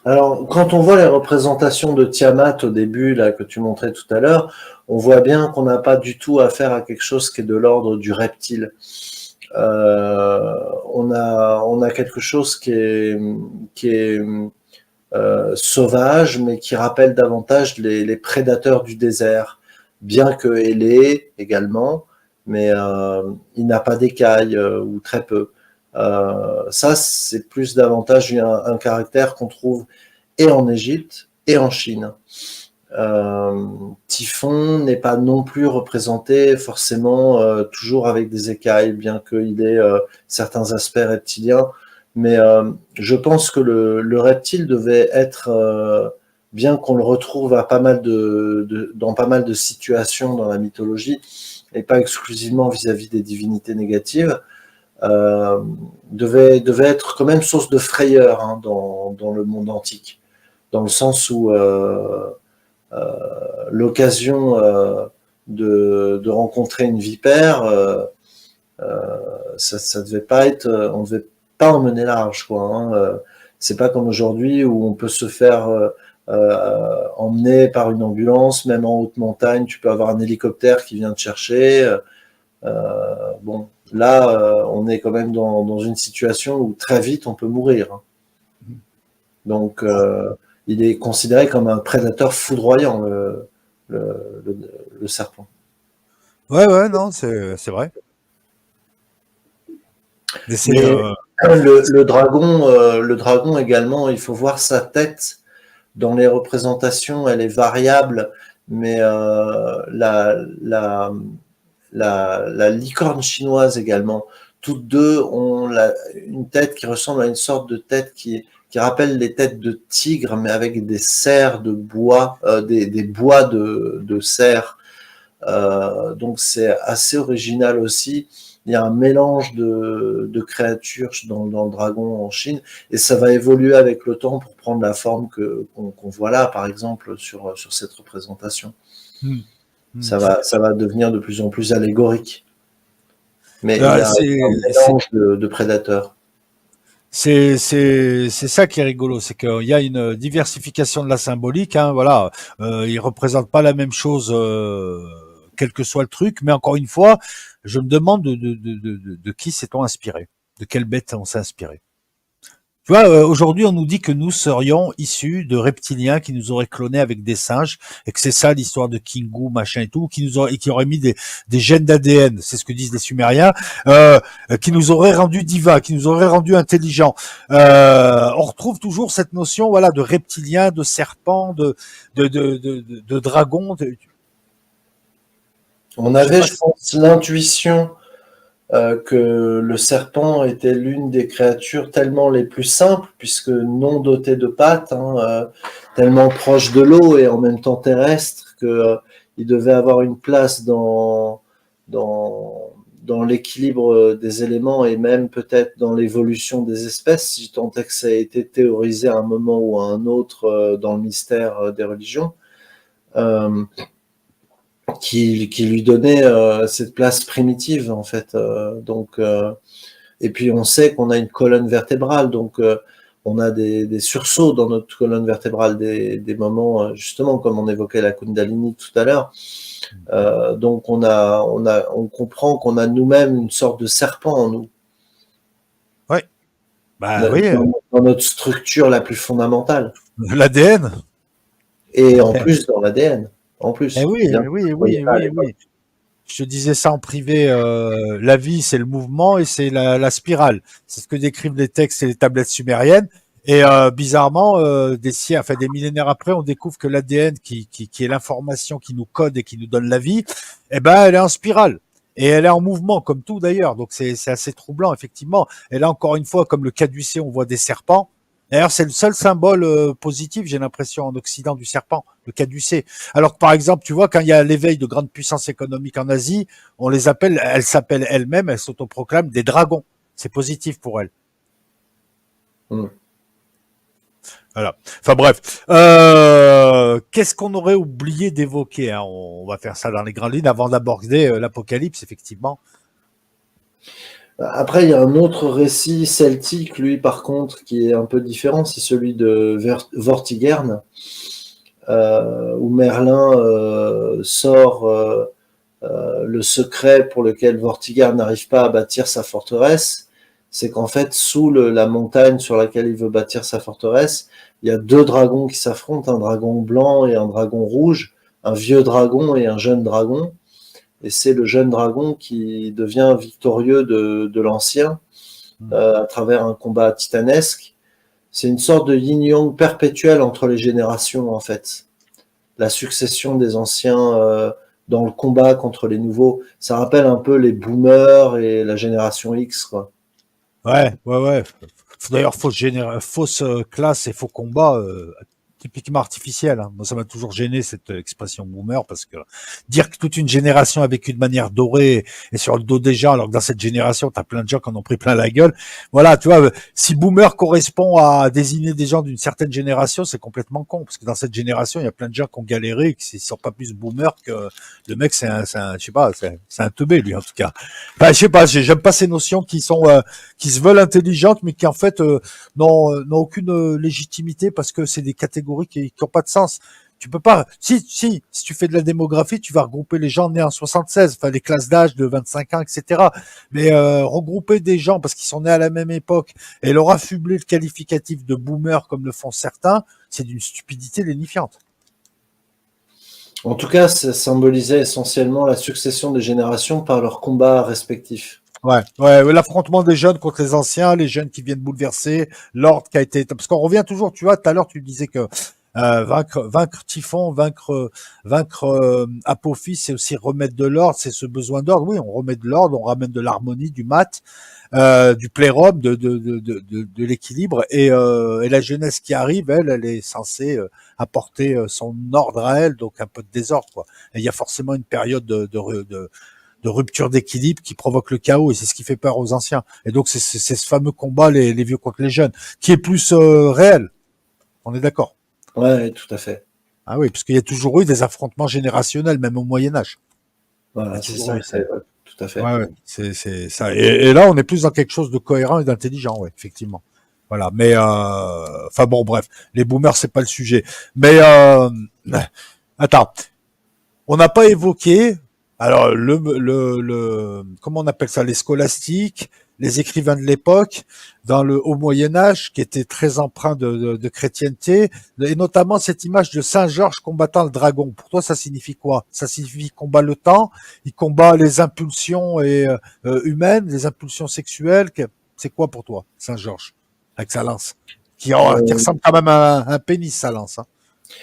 Alors, quand on voit les représentations de Tiamat au début, là, que tu montrais tout à l'heure, on voit bien qu'on n'a pas du tout affaire à quelque chose qui est de l'ordre du reptile. On a quelque chose qui est sauvage, mais qui rappelle davantage les prédateurs du désert, bien que ailé également, mais il n'a pas d'écailles ou très peu. Ça, c'est plus davantage un caractère qu'on trouve et en Égypte et en Chine. Typhon n'est pas non plus représenté forcément toujours avec des écailles, bien qu'il ait certains aspects reptiliens. Mais je pense que le reptile devait être, bien qu'on le retrouve à pas mal dans pas mal de situations dans la mythologie, et pas exclusivement vis-à-vis des divinités négatives, devait être quand même source de frayeur hein, dans le monde antique, dans le sens où l'occasion de rencontrer une vipère, ça devait pas être, on devait pas emmener large, quoi. Hein. C'est pas comme aujourd'hui où on peut se faire emmener par une ambulance, même en haute montagne, tu peux avoir un hélicoptère qui vient te chercher. Bon, là, on est quand même dans une situation où très vite on peut mourir. Hein. Donc, il est considéré comme un prédateur foudroyant, le serpent. Ouais, non, c'est vrai. Mais c'est, Mais le dragon également, il faut voir sa tête. Dans les représentations, elle est variable, mais la licorne chinoise également, toutes deux ont une tête qui ressemble à une sorte de tête qui rappelle les têtes de tigre, mais avec des serres de bois, des bois de cerf. Donc c'est assez original aussi. Il y a un mélange de créatures dans le dragon en Chine, et ça va évoluer avec le temps pour prendre la forme qu'on voit là, par exemple, sur cette représentation. hmm, hmm. Ça va devenir de plus en plus allégorique. Mais il y Là, a un mélange de prédateurs. c'est ça qui est rigolo, c'est qu'il y a une diversification de la symbolique. Hein, voilà, ils représentent pas la même chose, quel que soit le truc. Mais encore une fois, je me demande de qui s'est-on inspiré, de quelle bête on s'est inspiré. Tu vois, aujourd'hui, on nous dit que nous serions issus de reptiliens qui nous auraient clonés avec des singes et que c'est ça l'histoire de Kingu, machin et tout, qui auraient mis des gènes d'ADN, c'est ce que disent les Sumériens, qui nous auraient rendus divins, qui nous auraient rendus intelligents. On retrouve toujours cette notion, voilà, de reptiliens, de serpents, de dragons. On avait, je pense, l'intuition que le serpent était l'une des créatures tellement les plus simples, puisque non doté de pattes, hein, tellement proche de l'eau et en même temps terrestre, que il devait avoir une place dans l'équilibre des éléments et même peut-être dans l'évolution des espèces, si tant est que ça a été théorisé à un moment ou à un autre dans le mystère des religions. Qui lui donnait cette place primitive en fait. Et puis on sait qu'on a une colonne vertébrale, donc on a des sursauts dans notre colonne vertébrale, des moments justement comme on évoquait la Kundalini tout à l'heure. Donc on comprend qu'on a nous-mêmes une sorte de serpent en nous. Ouais, bah oui, Dans notre structure la plus fondamentale. l'ADN. Et en plus dans l'ADN. En Eh plus. oui, Bien, oui, oui, oui, oui. Je te disais ça en privé, la vie, c'est le mouvement et c'est la spirale. C'est ce que décrivent les textes et les tablettes sumériennes. Et bizarrement, enfin des millénaires après, on découvre que l'ADN, qui est l'information qui nous code et qui nous donne la vie, eh ben, elle est en spirale. Et elle est en mouvement, comme tout d'ailleurs. Donc c'est assez troublant, effectivement. Et là, encore une fois, comme le caducée, on voit des serpents. D'ailleurs, c'est le seul symbole positif, j'ai l'impression, en Occident du serpent, le caducée. Alors que par exemple, tu vois, quand il y a l'éveil de grandes puissances économiques en Asie, on les appelle, elles s'appellent elles-mêmes, elles s'autoproclament des dragons. C'est positif pour elles. Mm. Voilà. Enfin bref, qu'est-ce qu'on aurait oublié d'évoquer, hein, on va faire ça dans les grandes lignes avant d'aborder l'Apocalypse, effectivement. Après, il y a un autre récit celtique, lui, par contre, qui est un peu différent, c'est celui de Vortigern, où Merlin sort le secret pour lequel Vortigern n'arrive pas à bâtir sa forteresse. C'est qu'en fait, sous la montagne sur laquelle il veut bâtir sa forteresse, il y a deux dragons qui s'affrontent, un dragon blanc et un dragon rouge, un vieux dragon et un jeune dragon. Et c'est le jeune dragon qui devient victorieux de l'ancien à travers un combat titanesque. C'est une sorte de yin-yang perpétuel entre les générations, en fait. La succession des anciens dans le combat contre les nouveaux. Ça rappelle un peu les boomers et la génération X, quoi. Ouais. D'ailleurs, fausse classe et faux combat, typiquement artificiel. Hein. Moi, ça m'a toujours gêné cette expression boomer parce que dire que toute une génération a vécu de manière dorée et sur le dos des gens, alors que dans cette génération, t'as plein de gens qui en ont pris plein la gueule. Voilà, tu vois, si boomer correspond à désigner des gens d'une certaine génération, c'est complètement con parce que dans cette génération, il y a plein de gens qui ont galéré et qui ne sont pas plus boomer que le mec, je sais pas, c'est un teubé lui en tout cas. Enfin, je sais pas, j'aime pas ces notions qui se veulent intelligentes, mais qui en fait n'ont aucune légitimité parce que c'est des catégories qui n'ont pas de sens. Tu peux pas. Si tu fais de la démographie, tu vas regrouper les gens nés en 76, enfin les classes d'âge de 25 ans, etc. Mais regrouper des gens parce qu'ils sont nés à la même époque et leur affubler le qualificatif de boomer comme le font certains, c'est d'une stupidité lénifiante. En tout cas, ça symbolisait essentiellement la succession des générations par leurs combats respectifs. Ouais, l'affrontement des jeunes contre les anciens, les jeunes qui viennent bouleverser l'ordre qui a été. Parce qu'on revient toujours, tu vois, tout à l'heure tu disais que vaincre Typhon, vaincre Apophis, c'est aussi remettre de l'ordre, c'est ce besoin d'ordre. Oui, on remet de l'ordre, on ramène de l'harmonie, du mat, du plérum, de l'équilibre, et la jeunesse qui arrive, elle est censée apporter son ordre à elle, donc un peu de désordre, quoi. Et il y a forcément une période de rupture d'équilibre qui provoque le chaos et c'est ce qui fait peur aux anciens. Et donc c'est ce fameux combat les vieux contre les jeunes qui est plus réel. On est d'accord. Ouais, tout à fait. Ah oui, parce qu'il y a toujours eu des affrontements générationnels, même au Moyen Âge. Il y a Voilà, c'est toujours ça, eu ça. ouais, tout à fait. Ouais, c'est ça. Et là, on est plus dans quelque chose de cohérent et d'intelligent, ouais, effectivement. Voilà. Mais enfin bon, bref, les boomers, c'est pas le sujet. Mais attends, on n'a pas évoqué, alors comment on appelle ça, les scolastiques, les écrivains de l'époque, dans le haut Moyen Âge, qui étaient très empreints de chrétienté, et notamment cette image de Saint Georges combattant le dragon. Pour toi, ça signifie quoi? Ça signifie qu'il combat le temps, il combat les impulsions humaines, les impulsions sexuelles. C'est quoi pour toi, Saint Georges, avec sa lance, qui Euh, ressemble quand même à un pénis, sa lance, hein,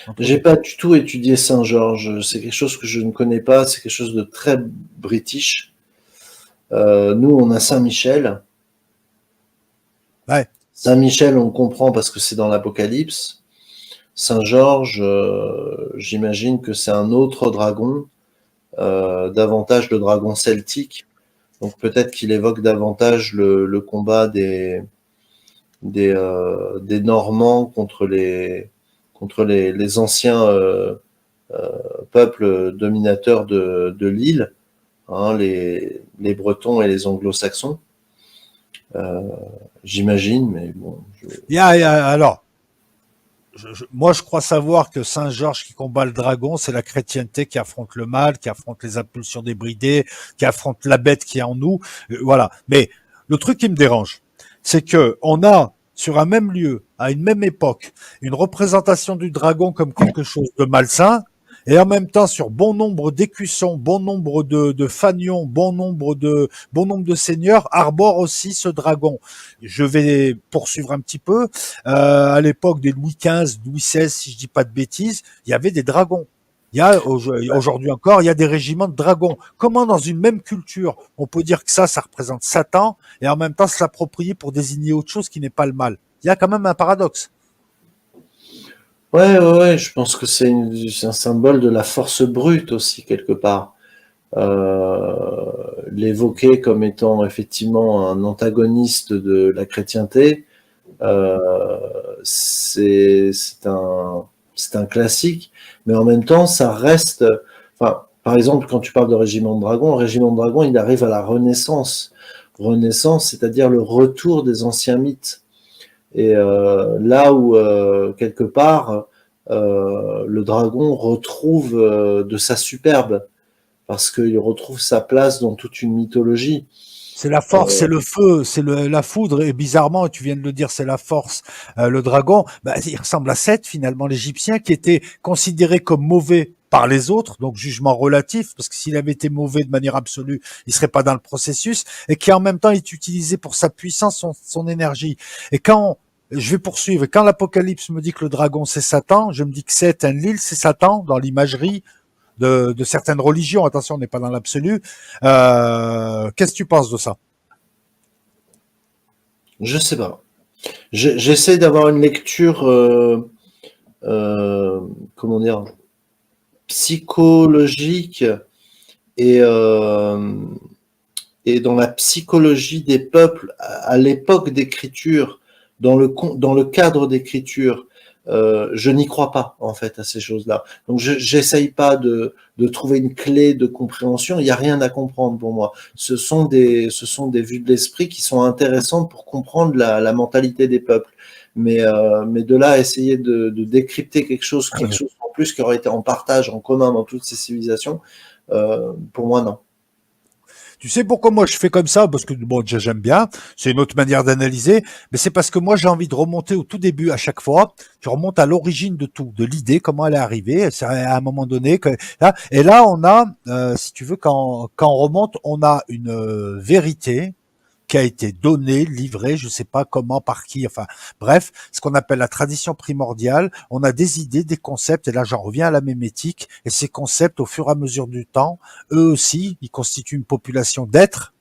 entre j'ai nous. pas du tout étudié Saint-Georges. C'est quelque chose que je ne connais pas. C'est quelque chose de très british. Nous, on a Saint-Michel. Ouais. Saint-Michel, on comprend parce que c'est dans l'Apocalypse. Saint-Georges, j'imagine que c'est un autre dragon, davantage le dragon celtique. Donc peut-être qu'il évoque davantage le combat des Normands contre les anciens peuples dominateurs de l'île, hein, les Bretons et les Anglo-Saxons. Euh, J'imagine, mais bon. Alors, moi, je crois savoir que Saint Georges qui combat le dragon, c'est la chrétienté qui affronte le mal, qui affronte les impulsions débridées, qui affronte la bête qui est en nous. Voilà. Mais le truc qui me dérange, c'est que on a sur un même lieu, à une même époque, une représentation du dragon comme quelque chose de malsain, et en même temps sur bon nombre d'écussons, bon nombre de fanions, bon nombre de seigneurs arborent aussi ce dragon. Je vais poursuivre un petit peu. À l'époque des Louis XV, Louis XVI, si je dis pas de bêtises, il y avait des dragons. Il y a aujourd'hui encore, il y a des régiments de dragons. Comment dans une même culture, on peut dire que ça représente Satan et en même temps se l'approprier pour désigner autre chose qui n'est pas le mal. Il y a quand même un paradoxe. Ouais, je pense que c'est un symbole de la force brute aussi, quelque part. L'évoquer comme étant effectivement un antagoniste de la chrétienté, c'est un classique, mais en même temps, ça reste. Enfin, par exemple, quand tu parles de Régiment de Dragons, le Régiment de Dragons, il arrive à la Renaissance. renaissance, c'est-à-dire le retour des anciens mythes. Et là où, quelque part, le dragon retrouve de sa superbe, parce qu'il retrouve sa place dans toute une mythologie. C'est la force, c'est le feu, c'est la foudre, et bizarrement, tu viens de le dire, c'est la force. Le dragon, bah, il ressemble à Seth, finalement, l'Égyptien, qui était considéré comme mauvais par les autres, donc jugement relatif, parce que s'il avait été mauvais de manière absolue, il serait pas dans le processus, et qui en même temps est utilisé pour sa puissance, son énergie. Et quand je vais poursuivre, quand l'Apocalypse me dit que le dragon c'est Satan, je me dis que Seth, Enlil, c'est Satan dans l'imagerie de certaines religions. Attention, on n'est pas dans l'absolu. Qu'est-ce que tu penses de ça? Je sais pas. J'essaie d'avoir une lecture, comment dire, psychologique et, et dans la psychologie des peuples à l'époque d'écriture, dans le cadre d'écriture. Je n'y crois pas en fait à ces choses-là. Donc j'essaye pas de trouver une clé de compréhension. Il n'y a rien à comprendre pour moi. Ce sont des vues de l'esprit qui sont intéressantes pour comprendre la mentalité des peuples. Mais de là à essayer de décrypter quelque chose en plus qui aurait été en partage, en commun dans toutes ces civilisations, pour moi non. Tu sais pourquoi moi je fais comme ça? Parce que bon, déjà j'aime bien, c'est une autre manière d'analyser, mais c'est parce que moi j'ai envie de remonter au tout début à chaque fois. Tu remontes à l'origine de tout, de l'idée, comment elle est arrivée. C'est à un moment donné que là, et là on a, si tu veux, quand on remonte, on a une vérité qui a été donné, livré, je sais pas comment, par qui, enfin bref, ce qu'on appelle la tradition primordiale. On a des idées, des concepts, et là j'en reviens à la mémétique, et ces concepts, au fur et à mesure du temps, eux aussi, ils constituent une population d'êtres,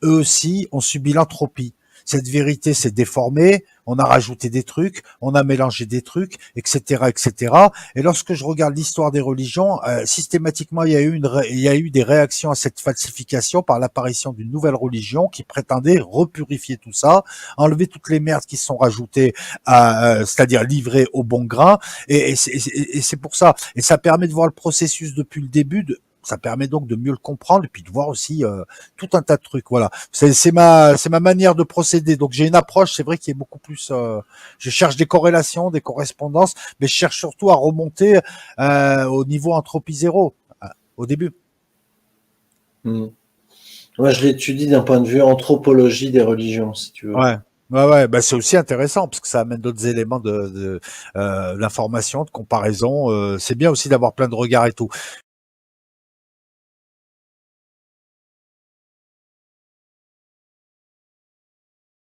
eux aussi ont subi l'entropie. Cette vérité s'est déformée, on a rajouté des trucs, on a mélangé des trucs, etc., etc. Et lorsque je regarde l'histoire des religions, systématiquement, il y a eu des réactions à cette falsification par l'apparition d'une nouvelle religion qui prétendait repurifier tout ça, enlever toutes les merdes qui sont rajoutées, c'est-à-dire livrées au bon grain. Et c'est pour ça. Et ça permet de voir le processus depuis le début. Ça permet donc de mieux le comprendre et puis de voir aussi tout un tas de trucs. Voilà, c'est ma manière de procéder. Donc j'ai une approche, c'est vrai, qui est beaucoup plus. Je cherche des corrélations, des correspondances, mais je cherche surtout à remonter au niveau entropie zéro au début. Hmm. Moi, je l'étudie d'un point de vue anthropologie des religions, si tu veux. Ouais. Ouais, bah c'est aussi intéressant parce que ça amène d'autres éléments d'information, de comparaison. C'est bien aussi d'avoir plein de regards et tout.